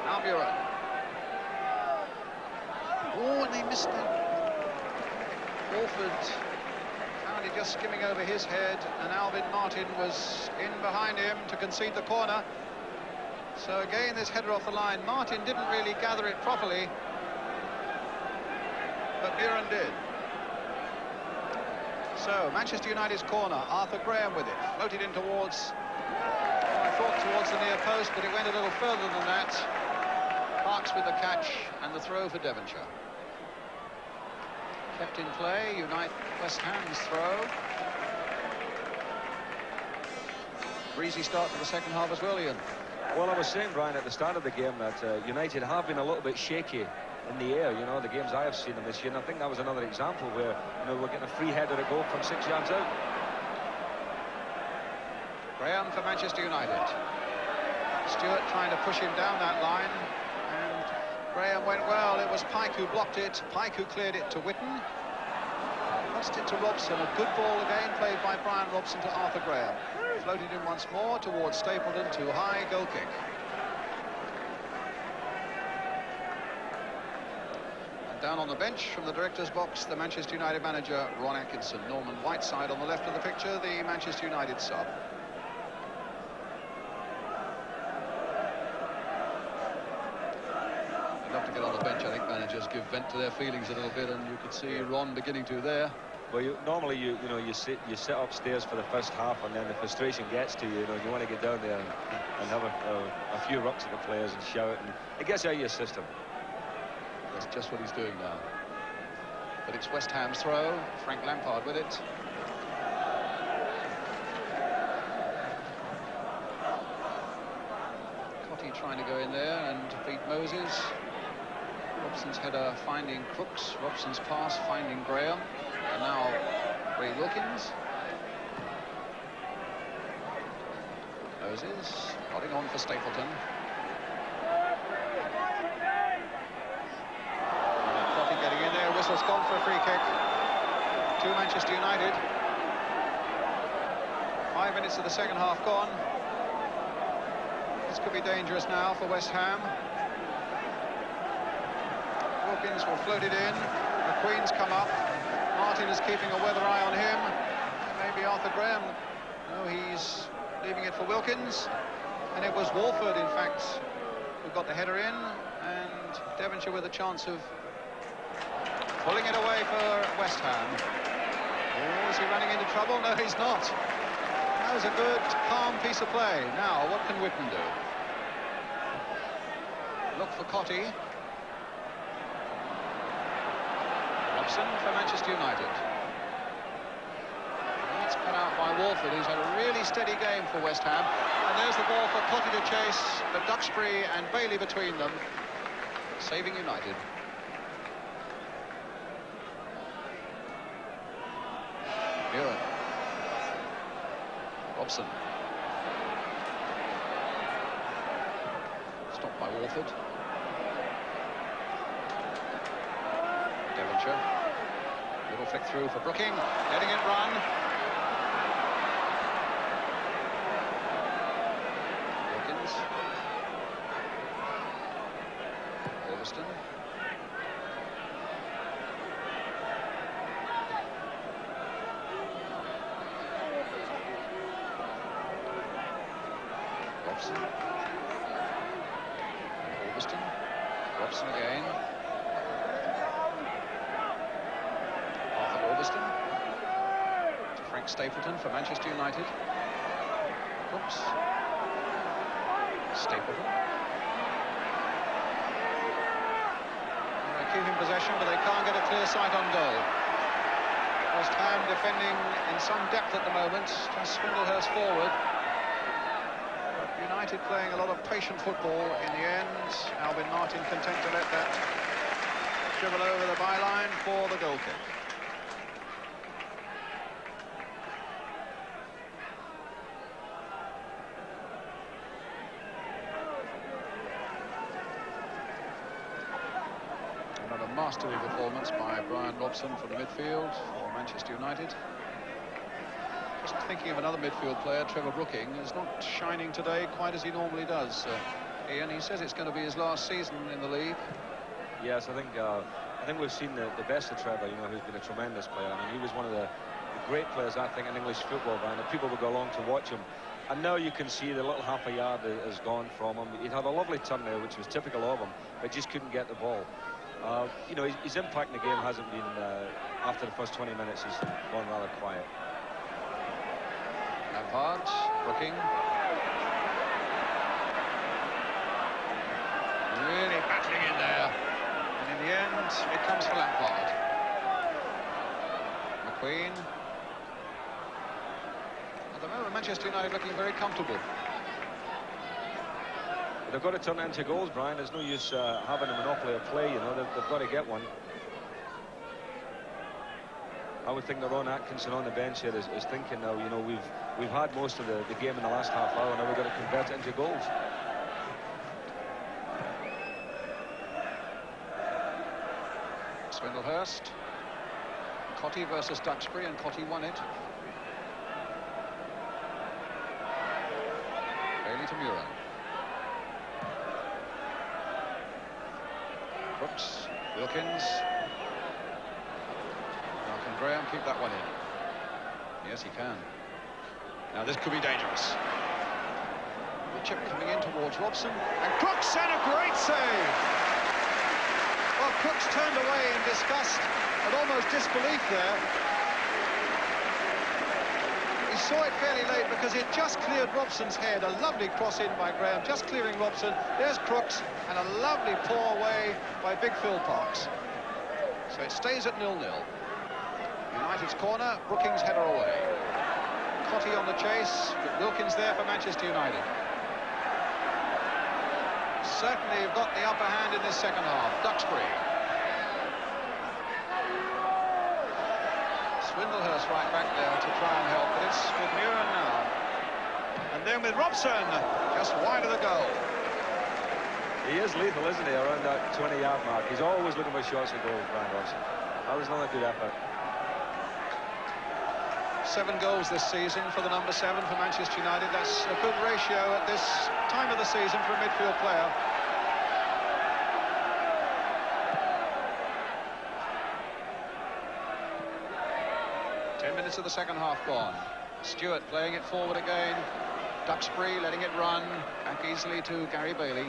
Now Muren. Oh, and they missed it. Walford found it just skimming over his head, and Alvin Martin was in behind him to concede the corner. So again, this header off the line. Martin didn't really gather it properly, but Muren did. So, Manchester United's corner, Arthur Graham with it, floated in towards, I thought towards the near post, but it went a little further than that. Parks with the catch and the throw for Devonshire. Kept in play, West Ham's throw. Breezy start to the second half as well, Ian. Well, I was saying, Brian, at the start of the game that United have been a little bit shaky in the air, you know, the games I have seen them this year, and I think that was another example where, you know, we're getting a free header at goal from 6 yards out. Graham for Manchester United. Stewart trying to push him down that line, and Graham went well. It was Pike who blocked it. Pike who cleared it to Witten. Lost it to Robson. A good ball again played by Brian Robson to Arthur Graham. Floated in once more towards Stapleton. Too high, goal kick. Down on the bench from the director's box, the Manchester United manager, Ron Atkinson. Norman Whiteside on the left of the picture, the Manchester United sub. I'd love to get on the bench. I think managers give vent to their feelings a little bit, and you could see Ron beginning to there. Well, normally you sit upstairs for the first half, and then the frustration gets to you. You want to get down there and have a few rucks at the players and shout, and it gets out of your system. That's just what he's doing now. But it's West Ham's throw. Frank Lampard with it. Cotty trying to go in there and beat Moses. Robson's header finding Crooks. Robson's pass finding Graham. And now Ray Wilkins. Moses nodding on for Stapleton. Whistle's gone for a free kick to Manchester United. 5 minutes of the second half gone. This could be dangerous now for West Ham. Wilkins will float it in. McQueen's come up. Martin is keeping a weather eye on him. Maybe Arthur Graham. No, he's leaving it for Wilkins. And it was Walford, in fact, who got the header in. And Devonshire with a chance of pulling it away for West Ham. Oh, is he running into trouble? No, he's not. That was a good, calm piece of play. Now, what can Witten do? Look for Cotty. Robson for Manchester United. That's cut out by Walford, who's had a really steady game for West Ham. And there's the ball for Cotty to chase, but Duxbury and Bailey between them, saving United. Muren. Robson. Stopped by Walford. Devonshire. Little flick through for Brooking. Letting it run. Wilkins. Livingston. Robson. Livingston. Robson again. Livingston to Frank Stapleton for Manchester United. Crooks. Stapleton. They keep in possession, but they can't get a clear sight on goal. West Ham defending in some depth at the moment. Just Swindlehurst forward. But United playing a lot of patient football in the end. Alvin Martin content to let that dribble over the byline for the goal kick. masterly performance by ROBSON from the midfield for Manchester United. Just thinking of another midfield player, Trevor Brooking, is not shining today quite as he normally does. Ian, he says it's going to be his last season in the league. Yes, I think we've seen the best of Trevor, you know, who's been a tremendous player. I mean, he was one of the great players, I think, in English football, and people would go along to watch him. And now you can see the little half a yard has gone from him. He'd had a lovely turn there, which was typical of him, but just couldn't get the ball. You know, his impact in the game hasn't been, after the first 20 minutes, he's gone rather quiet. Lampard, Brooking. Really battling in there. And in the end, it comes for Lampard. McQueen. At the moment, Manchester United looking very comfortable. But they've got to turn it into goals, Brian. There's no use having a monopoly of play, you know. They've got to get one. I would think that Ron Atkinson on the bench here is thinking now, you know, we've had most of the game in the last half hour, now we've got to convert it into goals. Swindlehurst. Cottee versus Duxbury, and Cottee won it. Bailey to Muir. Brooks, Wilkins. Now can Graham keep that one in? Yes, he can. Now this could be dangerous. The chip coming in towards Robson, and Crooks, and a great save! Well, Crooks turned away in disgust and almost disbelief there. He saw it fairly late because it just cleared Robson's head. A lovely cross in by Graham, just clearing Robson. There's Crooks, and a lovely pour away by Big Phil Parks. So it stays at 0-0. United's corner, Brookings' header away. Cottee on the chase, but Wilkins there for Manchester United. Certainly have got the upper hand in this second half. Duxbury. Swindlehurst right back there to try and help, but it's with Muren now. And then with Robson, just wide of the goal. He is lethal, isn't he, around that 20-yard mark. He's always looking for shots at goal, Brian Robson. That was another good effort. 7 goals this season for the number 7 for Manchester United. That's a good ratio at this time of the season for a midfield player. Minutes of the second half gone. Stewart playing it forward again. Duxbury letting it run back easily to Gary Bailey.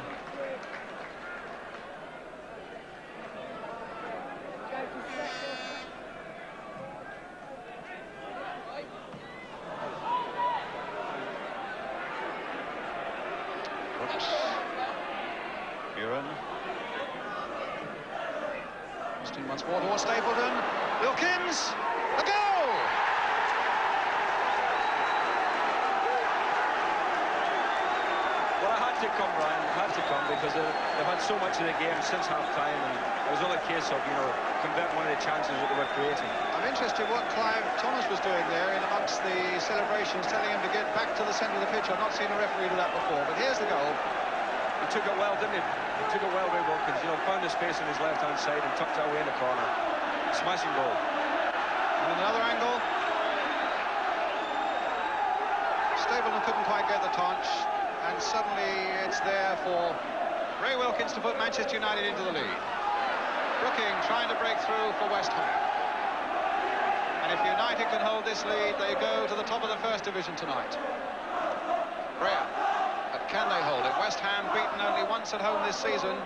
Brooks. Muren. Austin once more towards Stapleton. Wilkins. A goal! To come, Brian, had to come, because they've had so much of the game since half-time, and it was only a case of, you know, convert one of the chances that they were creating. I'm interested what Clive Thomas was doing there in amongst the celebrations, telling him to get back to the centre of the pitch. I've not seen a referee do that before, but here's the goal. He took it well, didn't he? He took it well, Ray Wilkins, you know, found the space on his left-hand side and tucked it away in the corner. Smashing goal. And another angle. Stapleton couldn't quite get the touch. And suddenly it's there for Ray Wilkins to put Manchester United into the lead. Brooking trying to break through for West Ham. And if United can hold this lead, they go to the top of the First Division tonight. BRYAN. But can they hold it? West Ham beaten only once at home this season,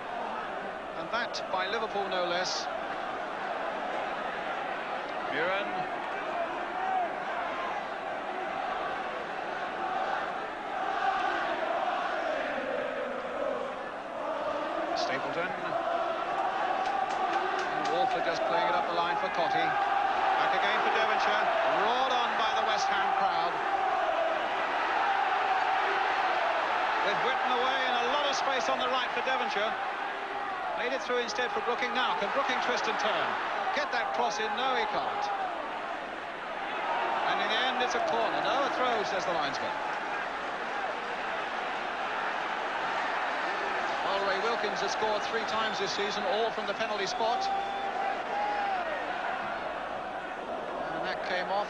and that by Liverpool no less. Muren. Stapleton. And Walford just playing it up the line for Cottee. Back again for Devonshire. Roared on by the West Ham crowd. With Whitten away and a lot of space on the right for Devonshire. Made it through instead for Brooking. Now, can Brooking twist and turn? Get that cross in? No, he can't. And in the end, it's a corner. No, a throw, says the linesman. Well, Ray Wilkins Wilkins has scored 3 times this season, all from the penalty spot. And that came off.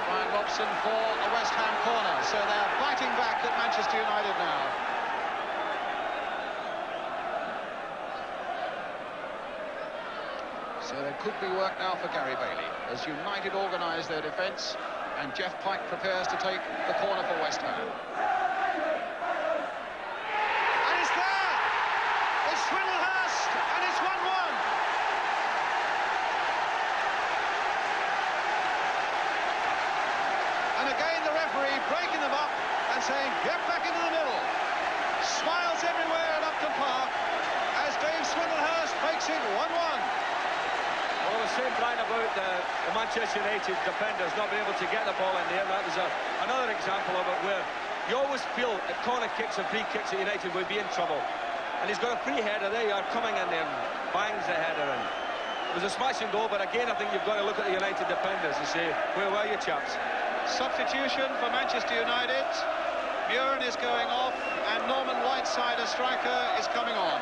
Brian Robson for a West Ham corner. So they're fighting back at Manchester United now. So there could be work now for Gary Bailey as United organise their defence and Jeff Pike prepares to take the corner for West Ham. And it's there! It's Swindlehurst and it's 1-1. And again the referee breaking them up and saying, get back into the middle. Smiles everywhere at Upton Park as Dave Swindlehurst makes it 1-1. Well, I was saying, Brian, about the Manchester United defenders not being able to get the ball in there. That was another example of it where you always feel that corner kicks and free kicks at United would be in trouble. And he's got a free header. There you are, coming in there and bangs the header in. It was a smashing goal, but again, I think you've got to look at the United defenders and say, where were you, chaps? Substitution for Manchester United. Muren is going off, and Norman Whiteside, a striker, is coming on.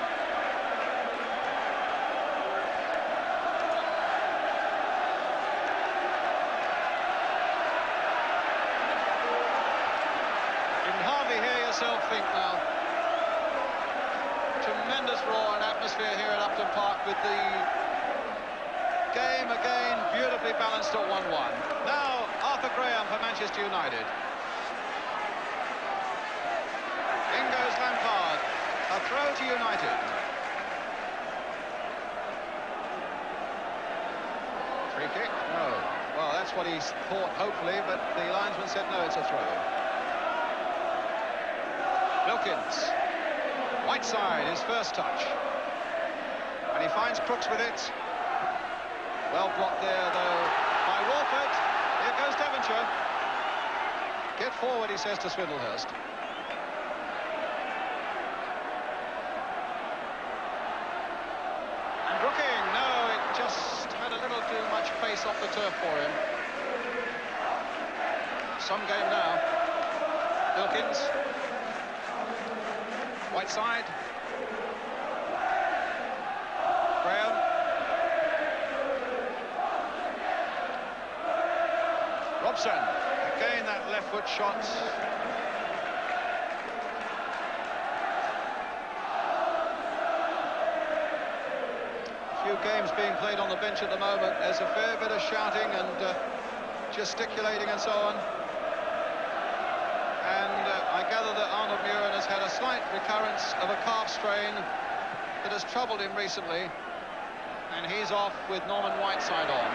Think now. Tremendous roar and atmosphere here at Upton Park with the game again beautifully balanced at 1-1. Now Arthur Graham for Manchester United. In goes Lampard. A throw to United. Free kick? No. Well, that's what he thought, hopefully, but the linesman said no, it's a throw. Wilkins, Whiteside, his first touch, and he finds Crooks with it. Well blocked there, though, by Walford. Here goes Devonshire. Get forward, he says to Swindlehurst. And Brooking, no, it just had a little too much pace off the turf for him. Some game now. Wilkins. Whiteside. Graham. Robson. Again, that left foot shot. A few games being played on the bench at the moment. There's a fair bit of shouting and gesticulating and so on. I gather that Arnold Muren has had a slight recurrence of a calf strain that has troubled him recently, and he's off with Norman Whiteside on.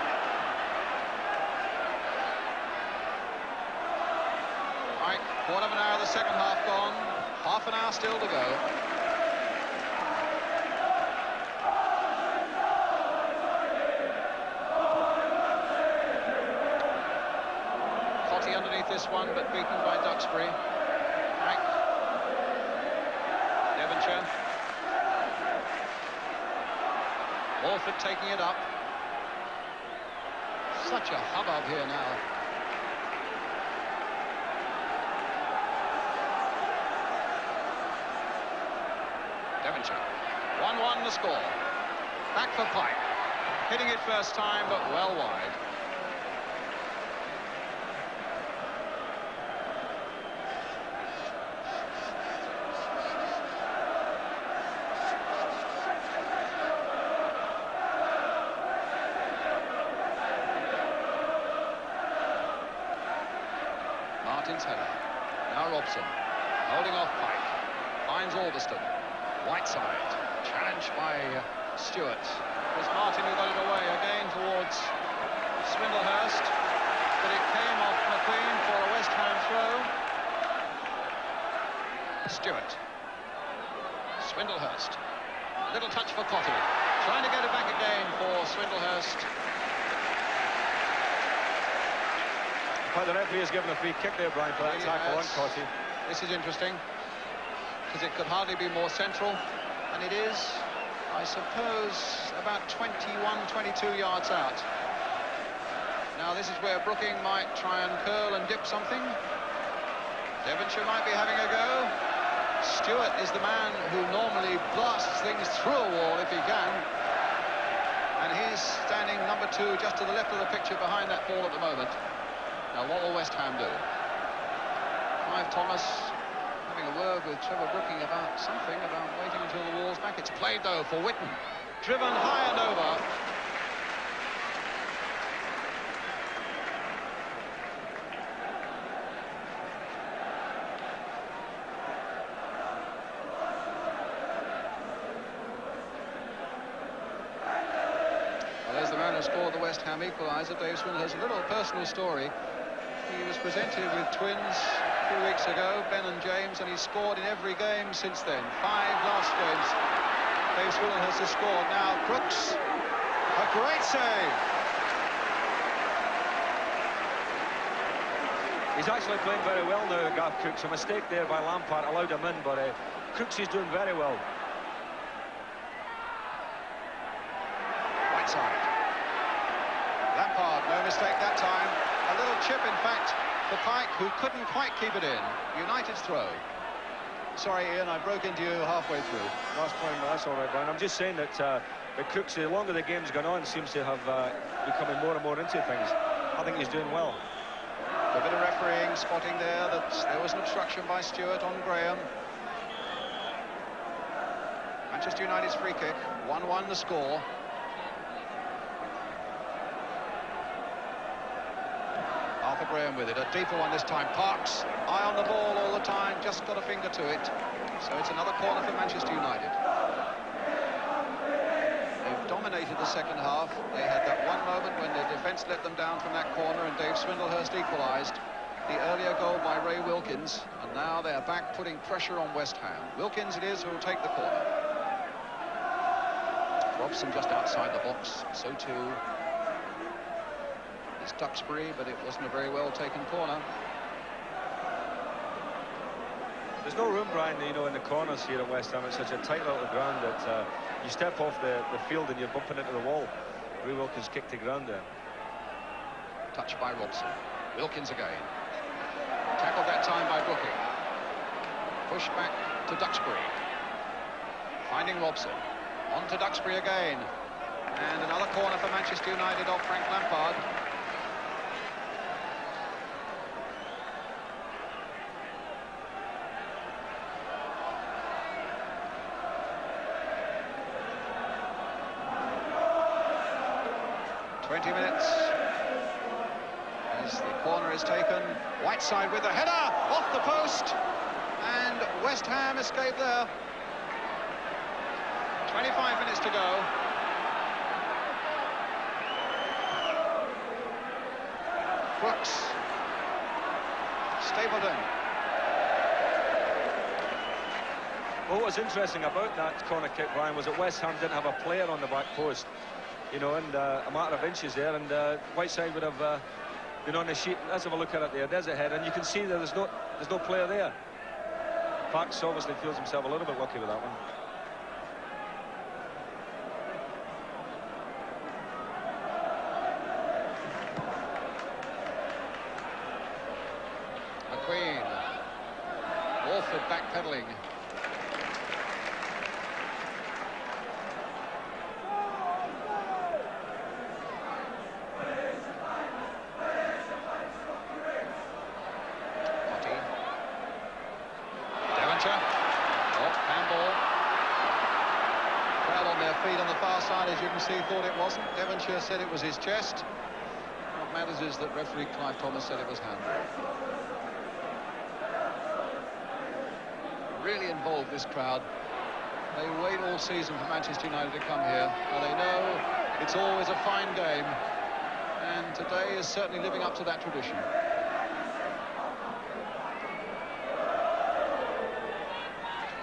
Right, quarter of an hour of the second half gone, half an hour still to go. Cotty underneath this one, but beaten by Duxbury. Devonshire. Walford taking it up. Such a hubbub here now. Devonshire. 1-1 the score. Back for Pike. Hitting it first time, but well wide. Header. Now Robson, holding off Pike, finds Alderston. Whiteside, challenged by Stewart. It was Martin who got it away again towards Swindlehurst, but it came off McQueen for a West Ham throw. Stewart. Swindlehurst. Little touch for Cotty. Trying to get it back again for Swindlehurst. But the referee has given a free kick there, Brian, for that tackle on Cotty. This is interesting, because it could hardly be more central, and it is, I suppose, about 21, 22 yards out. Now this is where Brooking might try and curl and dip something. Devonshire might be having a go. Stewart is the man who normally blasts things through a wall if he can. And he's standing number 2 just to the left of the picture behind that ball at the moment. Now, what will West Ham do? Clive Thomas having a word with Trevor Brooking about something, about waiting until the wall's back. It's played, though, for Whitten. Driven high and over. Well, there's the man who scored the West Ham equaliser. Dave Swindlehurst. A little personal story. He was presented with twins a few weeks ago, Ben and James, and he's scored in every game since then. 5 last games. Dave Swindlehurst has scored. Now, Crooks, a great save. He's actually playing very well now, Garth Crooks. A mistake there by Lampard allowed him in, but Crooks is doing very well. Right side. Lampard, no mistake that time. A little chip, in fact, for Pike, who couldn't quite keep it in. United's throw. Sorry, Ian, I broke into you halfway through. Last point, that's all right, Brian. I'm just saying that Crooks, the longer the game's gone on, seems to have becoming more and more into things. I think he's doing well. A bit of refereeing, spotting there that there was an obstruction by Stewart on Graham. Manchester United's free kick, 1-1 the score. Arthur Graham with it, a deeper one this time. Parks, eye on the ball all the time, just got a finger to it. So it's another corner for Manchester United. They've dominated the second half. They had that one moment when the defence let them down from that corner and Dave Swindlehurst equalised. The earlier goal by Ray Wilkins, and now they're back putting pressure on West Ham. Wilkins it is who will take the corner. Robson just outside the box, so too is Duxbury, but it wasn't a very well taken corner. There's no room, Brian, you know, in the corners here at West Ham. It's such a tight little ground that you step off the field and you're bumping into the wall. Ray Wilkins kicked the ground there. Touched by Robson. Wilkins again. Tackled that time by Brooking. Push back to Duxbury. Finding Robson. On to Duxbury again. And another corner for Manchester United off Frank Lampard. As the corner is taken, Whiteside with the header off the post, and West Ham escape there. 25 minutes to go. Brooks, Stapleton. Well, what was interesting about that corner kick, Brian, was that West Ham didn't have a player on the back post. You know, and a matter of inches there, and Whiteside would have been on the sheet. Let's have a look at it there. There's a head, and you can see that there's no player there. Parks obviously feels himself a little bit lucky with that one. McQueen. Walford backpedaling. Feet on the far side, as you can see, thought it wasn't. Devonshire said it was his chest. What matters is that referee Clive Thomas said it was handball. Really involved, this crowd. They wait all season for Manchester United to come here, and they know it's always a fine game, and today is certainly living up to that tradition.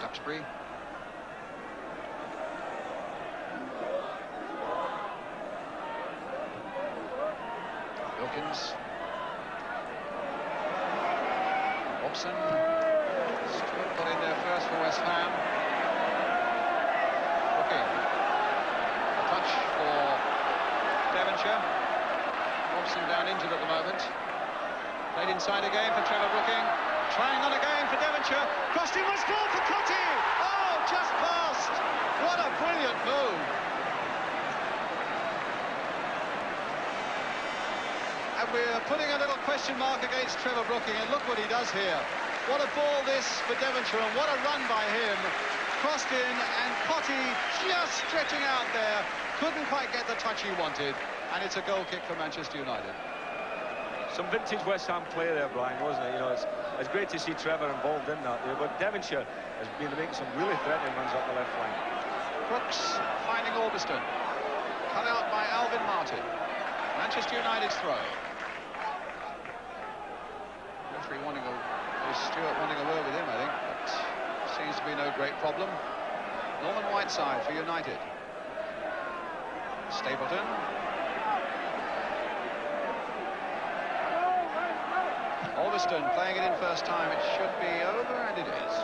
Duxbury. Wilkins. Robson. Stewart got in there first for West Ham. Brooking. A touch for Devonshire. Robson down injured at the moment. Played inside again for Trevor Brooking. Trying on again for Devonshire. Crossed in was ball for Cotty. Oh, just past. What a brilliant move. And we're putting a little question mark against Trevor Brooking, and look what he does here. What a ball this for Devonshire, and what a run by him. Crossed in, and Cotty just stretching out there. Couldn't quite get the touch he wanted, and it's a goal kick for Manchester United. Some vintage West Ham play there, Brian, wasn't it? You know, it's great to see Trevor involved in that there, but Devonshire has been making some really threatening runs up the left flank. Crooks finding Orbiston. Cut out by Alvin Martin. Manchester United's throw. Referee Stewart wanting a word with him, I think, but seems to be no great problem. Norman Whiteside for United. Stapleton. Orbiston playing it in first time. It should be over, and it is.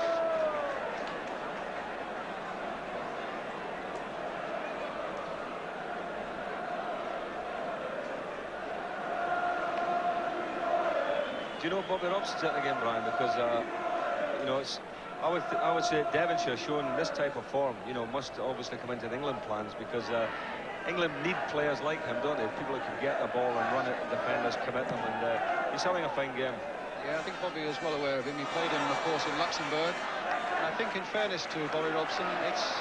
Do you know Bobby Robson's at again, Brian? Because you know, I would say Devonshire showing this type of form, you know, must obviously come into the England plans, because England need players like him, don't they? People who can get the ball and run it, and defenders commit them, and he's having a fine game. Yeah, I think Bobby is well aware of him. He played him, of course, in Luxembourg. And I think, in fairness to Bobby Robson, it's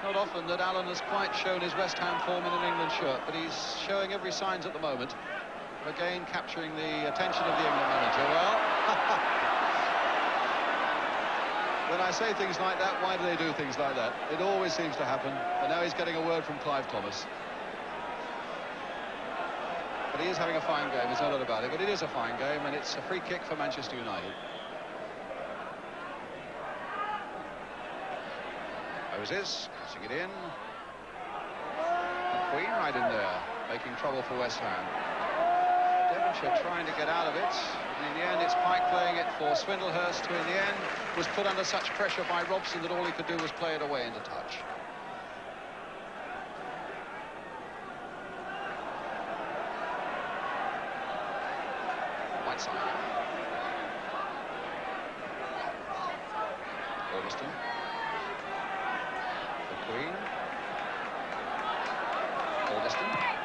not often that Alan has quite shown his West Ham form in an England shirt, but he's showing every signs at the moment of again capturing the attention of the England manager. Well, when I say things like that, why do they do things like that? It always seems to happen, and now he's getting a word from Clive Thomas. But he is having a fine game, there's no doubt about it, but it is a fine game, and it's a free kick for Manchester United. Moses, crossing it in. McQueen right in there, making trouble for West Ham. Devonshire trying to get out of it. And in the end, it's Pike playing it for Swindlehurst, who in the end was put under such pressure by Robson that all he could do was play it away into touch. Whiteside. Orbiston. McQueen. Orbiston.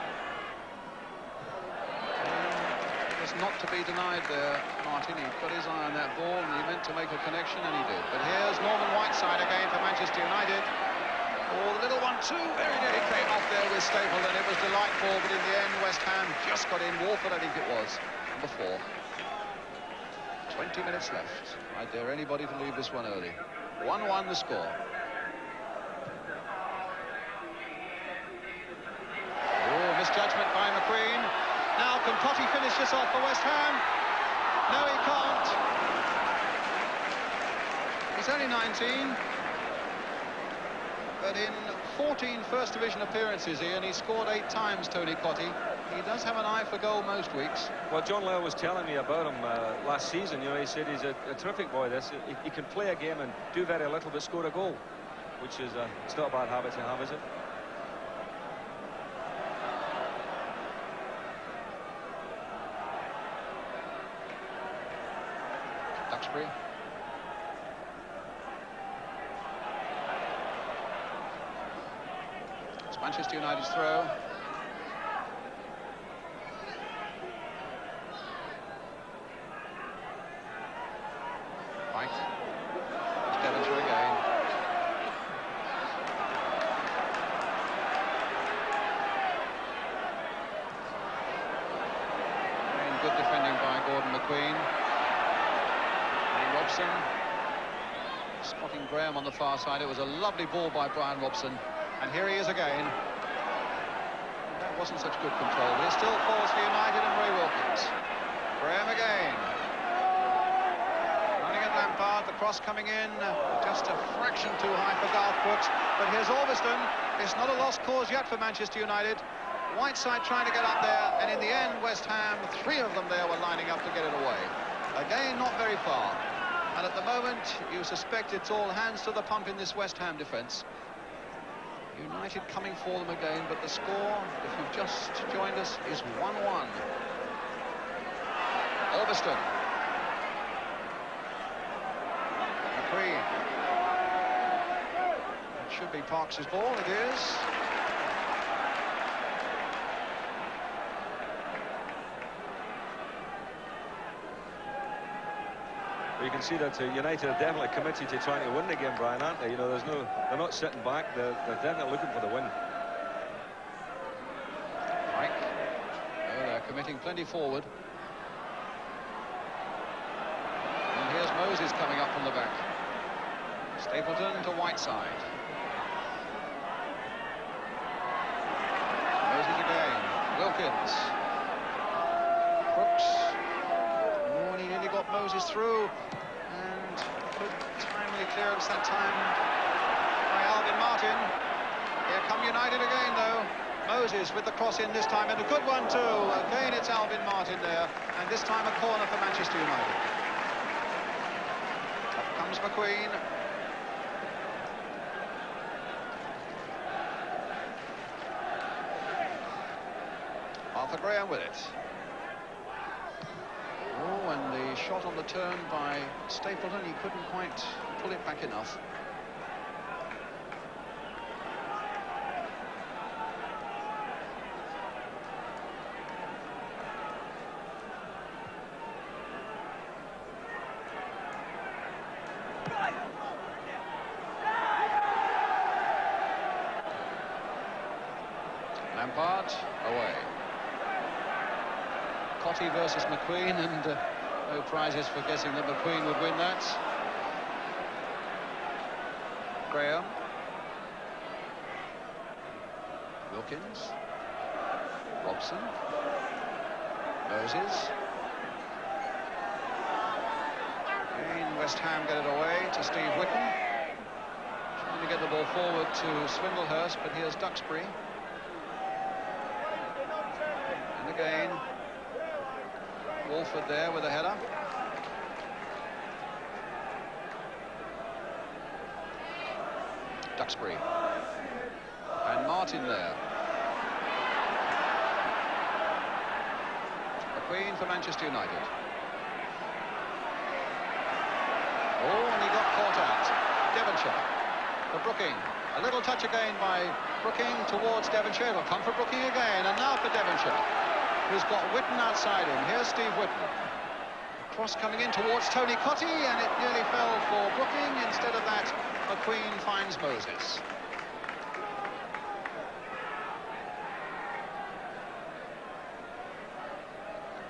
Not to be denied there, Martin. He got his eye on that ball and he meant to make a connection, and he did. But here's Norman Whiteside again for Manchester United. Oh, the little 1-2 very nearly came off there with Stapleton. It was delightful, but in the end West Ham just got in. Warford, I think it was, before. 20 minutes left. I dare anybody to leave this one early. 1-1 the score. Oh, misjudgment by McQueen. Now, can Cotty finish this off for West Ham? No, he can't. He's only 19. But in 14 First Division appearances, Ian, he scored 8 times, Tony Cotty. He does have an eye for goal most weeks. Well, John Lyle was telling me about him last season. You know, he said he's a terrific boy. He can play a game and do very little but score a goal, which is it's not a bad habit to have, is it? Duxbury. It's Manchester United's throw. Pike. It's Devonshire again. And good defending by Gordon McQueen. Robson, spotting Graham on the far side. It was a lovely ball by Brian Robson, and here he is again. That wasn't such good control, but it still falls for United and Ray Wilkins. Graham again. Running at Lampard, the cross coming in, just a fraction too high for Garth Brooks. But here's Orbiston. It's not a lost cause yet for Manchester United. Whiteside trying to get up there, and in the end, West Ham, 3 of them there were lining up to get it away. Again, not very far. And at the moment, you suspect it's all hands to the pump in this West Ham defence. United coming for them again, but the score, if you've just joined us, is 1-1. Orbiston. McQueen. It should be Parks' ball, it is. You can see that United are definitely committed to trying to win the game, Brian, aren't they? You know, they're not sitting back. They're definitely looking for the win. Mike. Oh, they're committing plenty forward. And here's Moses coming up from the back. Stapleton to Whiteside. Moses again. Wilkins. Brooks. Oh, and he nearly got Moses through. And good timely clearance that time by Alvin Martin. Here come United again, though. Moses with the cross in this time, and a good one too. Again, it's Alvin Martin there, and this time a corner for Manchester United. Up comes McQueen. Arthur Graham with it. Oh, and the shot on the turn by Stapleton, he couldn't quite pull it back enough. Lampard away. Cottee versus McQueen, and no prizes for guessing that McQueen would win that. Graham. Wilkins. Robson. Moses. Again, West Ham get it away to Steve Whitten. Trying to get the ball forward to Swindlehurst, but here's Duxbury. And again, Walford there with a header. Duxbury. And Martin there. McQueen for Manchester United. Oh, and he got caught out. Devonshire for Brooking. A little touch again by Brooking towards Devonshire. It'll come for Brooking again, and now for Devonshire, who's got Whitten outside him. Here's Steve Whitten. Cross coming in towards Tony Cottee, and it nearly fell for Brooking. Instead of that, McQueen finds Moses.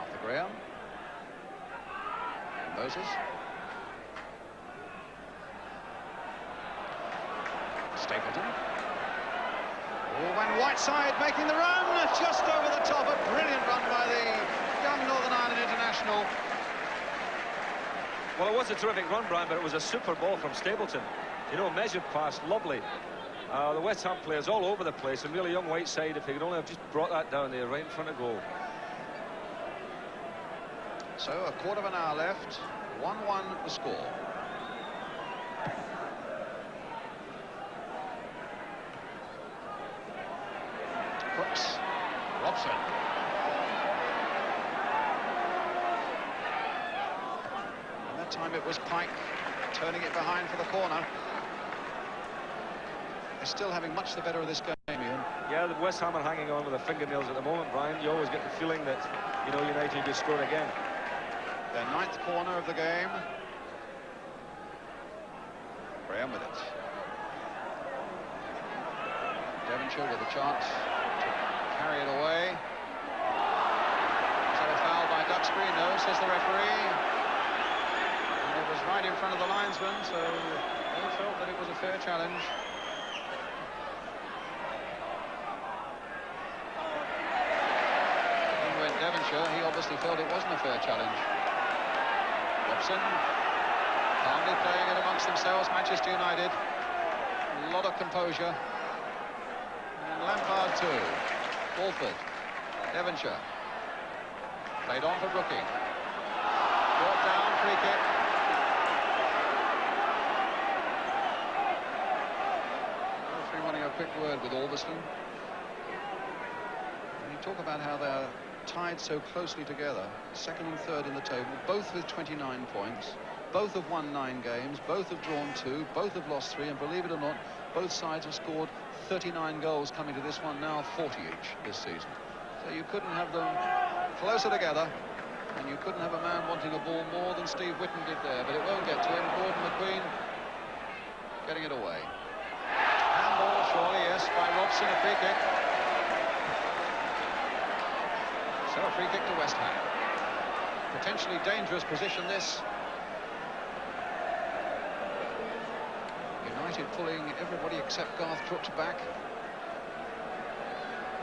Arthur Graham. And Moses. Stapleton. Oh, and Whiteside making the run, just over the top. A brilliant run by the young Northern Ireland international. Well, it was a terrific run, Brian, but it was a super ball from Stapleton. You know, measured pass, lovely. The West Ham players all over the place, and really young Whiteside, if he could only have just brought that down there right in front of goal. So, a quarter of an hour left, 1-1 the score. Brooks, Robson. And that time it was Pike turning it behind for the corner. They're still having much the better of this game, Ian. Yeah, the West Ham are hanging on with their fingernails at the moment, Brian. You always get the feeling that, you know, United will score again. Their 9th corner of the game. Graham with it. Devonshire with a chance to carry it away. Is that a foul by Duxbury? No, says the referee. And it was right in front of the linesman, so they felt that it was a fair challenge. In went Devonshire. He obviously felt it wasn't a fair challenge. Robson calmly playing it amongst themselves, Manchester United. A lot of composure. And Lampard too. Walford. Devonshire. Played on for Brooking. Brought down, free kick. Referee wanting a quick word with ROBSON. And you talk about how they're tied so closely together, 2nd and 3rd in the table, both with 29 points. Both have won 9 games, both have drawn 2, both have lost 3, and believe it or not, both sides have scored 39 goals coming to this one now, 40 each this season. So you couldn't have them closer together, and you couldn't have a man wanting a ball more than Steve Whitten did there, but it won't get to him. Gordon McQueen getting it away. Handball, surely, yes, by Robson, a free kick. So a free kick to West Ham. Potentially dangerous position, this. United pulling everybody except Garth Crooks back.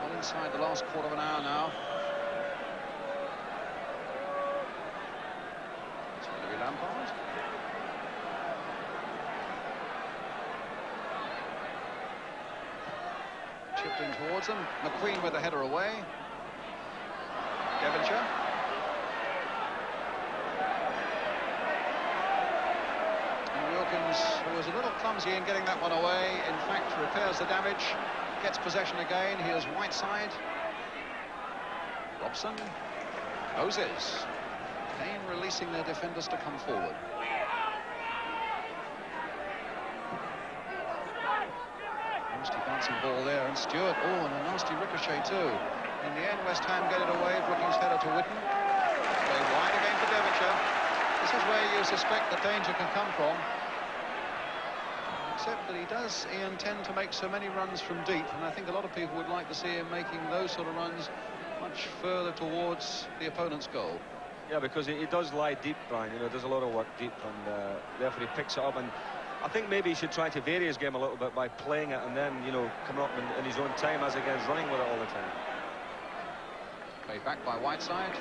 Well inside the last quarter of an hour now. It's going to be Lampard. Chipped in towards them. McQueen with the header away. Devonshire. And Wilkins, who was a little clumsy in getting that one away, in fact repairs the damage, gets possession again. Here's Whiteside. Robson. Moses. Kane releasing their defenders to come forward. Nasty bouncing ball there, and Stewart, oh, and a nasty ricochet too. In the end, West Ham get it away. Brookings header to Whitten. Play wide again for Devonshire. This is where you suspect that danger can come from. Except that he does, Ian, tend to make so many runs from deep, and I think a lot of people would like to see him making those sort of runs much further towards the opponent's goal. Yeah, because he does lie deep, Brian. You know, does a lot of work deep, and therefore he picks it up. And I think maybe he should try to vary his game a little bit by playing it and then, you know, coming up in his own time as against running with it all the time. Played back by Whiteside.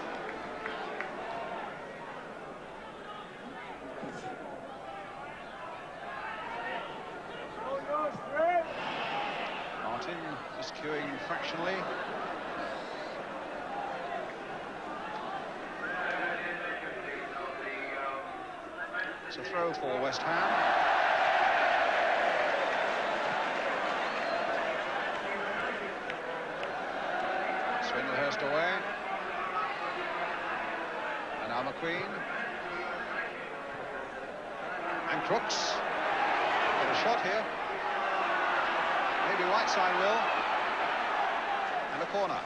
Martin just queuing fractionally. It's a throw for West Ham. Swindlehurst away. And now McQueen. And Crooks. Got a shot here. Maybe Whiteside will. And a corner.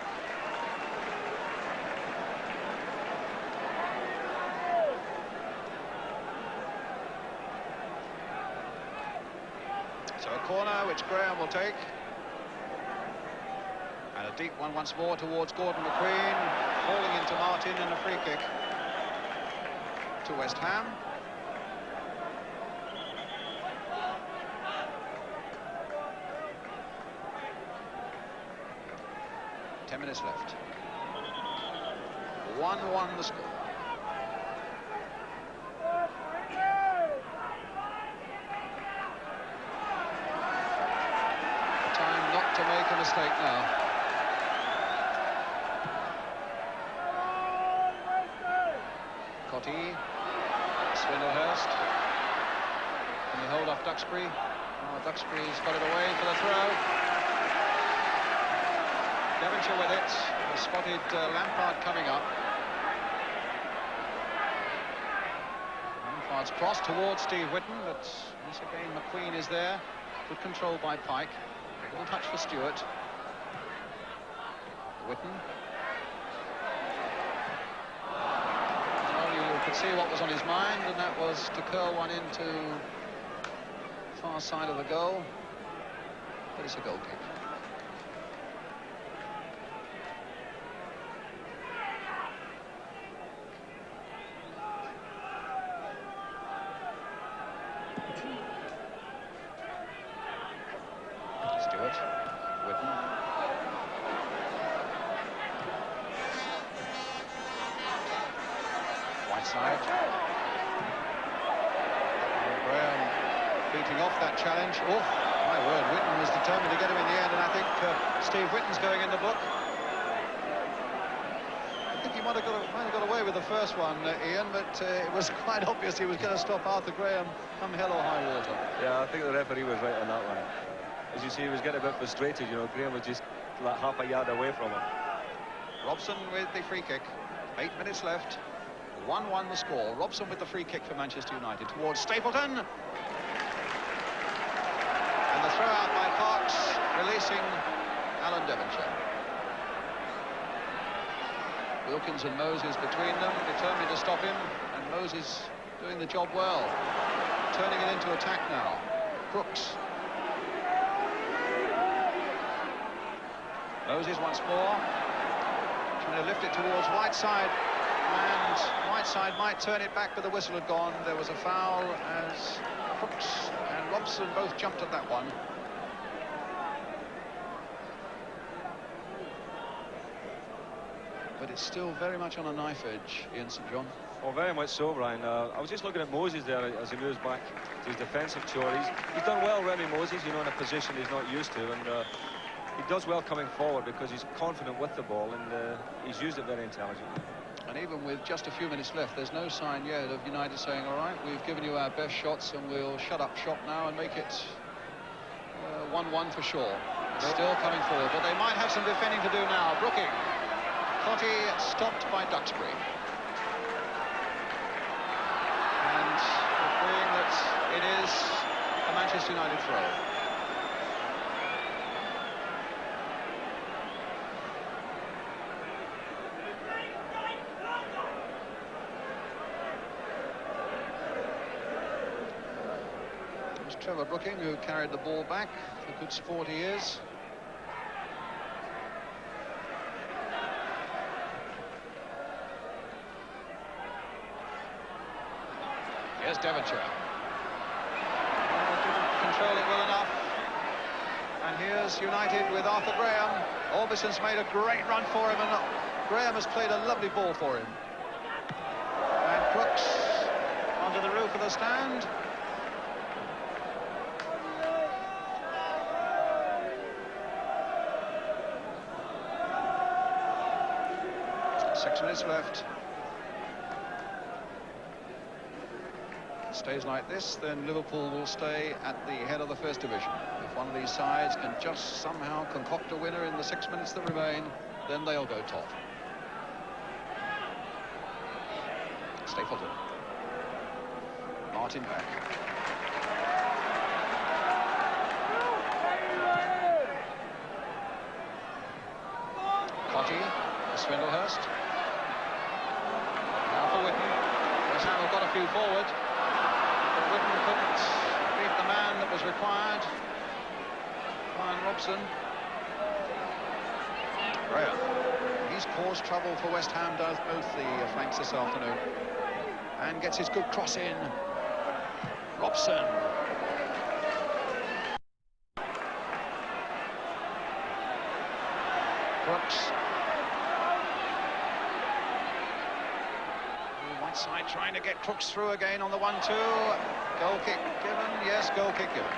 So a corner which Graham will take. And a deep one once more towards Gordon McQueen, falling into Martin, and a free kick to West Ham. Ten minutes left. 1-1 the score. The time not to make a mistake now. Cotty, Swindlehurst. Can he hold off Duxbury? Oh, Duxbury's got it away for the throw. Devonshire with it. He spotted Lampard coming up. Lampard's cross towards Steve Whitten, but once again McQueen is there. Good control by Pike. A little touch for Stewart. Whitten. Could see what was on his mind, and that was to curl one into the far side of the goal, but it's a goal kick. Stewart, Whitten. Side. Graham beating off that challenge. Oh, my word, Whitten was determined to get him in the end, and I think Steve Whitten's going in the book. I think he might have got away with the first one, Ian, but it was quite obvious he was going to stop Arthur Graham come hell or high water. Yeah, I think the referee was right on that one. As you see, he was getting a bit frustrated, you know. Graham was just like half a yard away from him. Robson with the free kick. 8 minutes left. 1-1 the score. Robson with the free kick for Manchester United towards Stapleton. And the throw out by Parks, releasing Alan Devonshire. Wilkins and Moses between them, determined to stop him, and Moses doing the job well. Turning it into attack now. Crooks. Moses once more. Trying to lift it towards Whiteside. And Whiteside might turn it back, but the whistle had gone. There was a foul as Crooks and Robson both jumped at that one. But it's still very much on a knife edge, Ian St John. Oh, very much so, Brian. I was just looking at Moses there as he moves back to his defensive chore. He's done well, Remy Moses, you know, in a position he's not used to, and he does well coming forward because he's confident with the ball, and he's used it very intelligently. And even with just a few minutes left, there's no sign yet of United saying, all right, we've given you our best shots and we'll shut up shop now and make it 1-1 for sure. Nope. Still coming forward, but they might have some defending to do now. Brooking. Cotty stopped by Duxbury. And agreeing that it is a Manchester United throw. It was Trevor Brooking who carried the ball back. The good sport he is. Here's Devonshire. Didn't control it well enough. And here's United with Arthur Graham. Orbison's made a great run for him, and Graham has played a lovely ball for him. And Crooks onto the roof of the stand. Six minutes left. Stays like this, then Liverpool will stay at the head of the First Division. If one of these sides can just somehow concoct a winner in the 6 minutes that remain, then they'll go top. Stapleton. Martin back. Cotty, Swindlehurst. Now for Whitten. West Ham have got a few forward. Whitten couldn't beat the man that was required. Ryan Robson. Graham. He's caused trouble for West Ham, does both the flanks this afternoon. And gets his good cross in. Robson. Brooks. Whiteside trying to get Crooks through again on the 1-2. Goal kick given. Yes, goal kick given.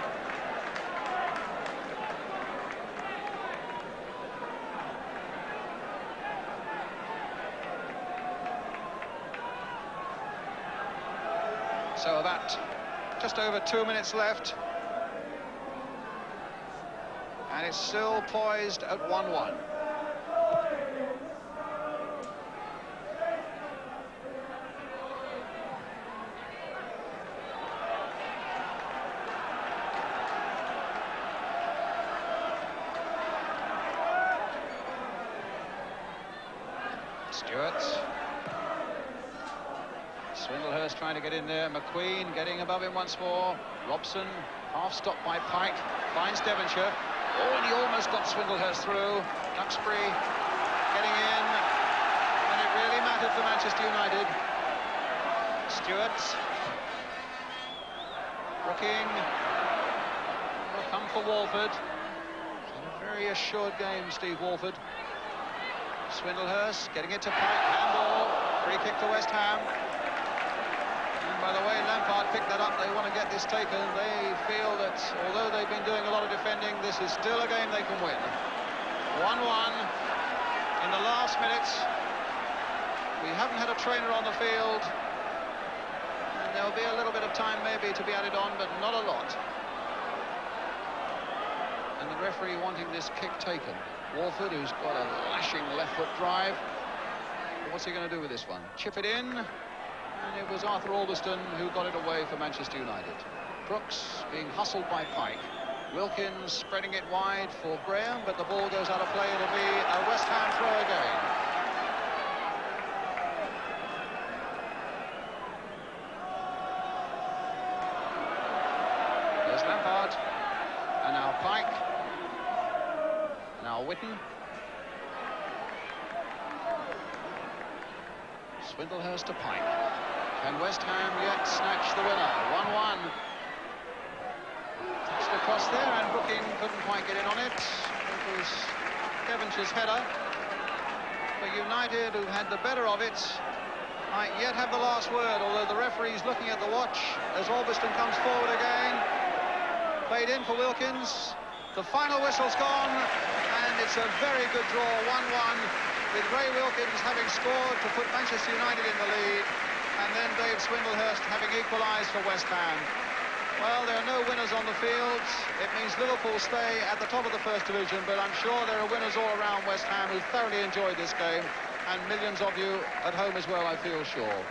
So that just over 2 minutes left. And it's still poised at 1-1. Stewart. Swindlehurst trying to get in there. McQueen getting above him once more. Robson, half stopped by Pike, finds Devonshire. Oh, and he almost got Swindlehurst through. Duxbury getting in. And it really mattered for Manchester United. Stewart. Brooking. Will come for Walford. A very assured game, Steve Walford. Swindlehurst getting it to Pike. Handball. Free kick to West Ham. And by the way, Lampard picked that up. They want to get this taken. They feel that although they've been doing a lot of defending, this is still a game they can win. 1-1 in the last minutes. We haven't had a trainer on the field. And there'll be a little bit of time maybe to be added on, but not a lot. And the referee wanting this kick taken. Walford, who's got a lashing left foot drive. What's he going to do with this one? Chip it in. And it was Arthur Albiston who got it away for Manchester United. Brooks being hustled by Pike. Wilkins spreading it wide for Graham, but the ball goes out of play. It'll be a West Ham throw again. There's Lampard. And now Pike. Now Whitten. Swindlehurst to Pike. Can West Ham yet snatch the winner? 1-1. Touched across there, and Brooking couldn't quite get in on it. It was Devonshire's header. But United, who had the better of it, might yet have the last word, although the referee's looking at the watch as Albiston comes forward again. Played in for Wilkins. The final whistle's gone, and it's a very good draw, 1-1, with Ray Wilkins having scored to put Manchester United in the lead, and then Dave Swindlehurst having equalised for West Ham. Well, there are no winners on the field. It means Liverpool stay at the top of the First Division, but I'm sure there are winners all around West Ham who thoroughly enjoyed this game, and millions of you at home as well, I feel sure.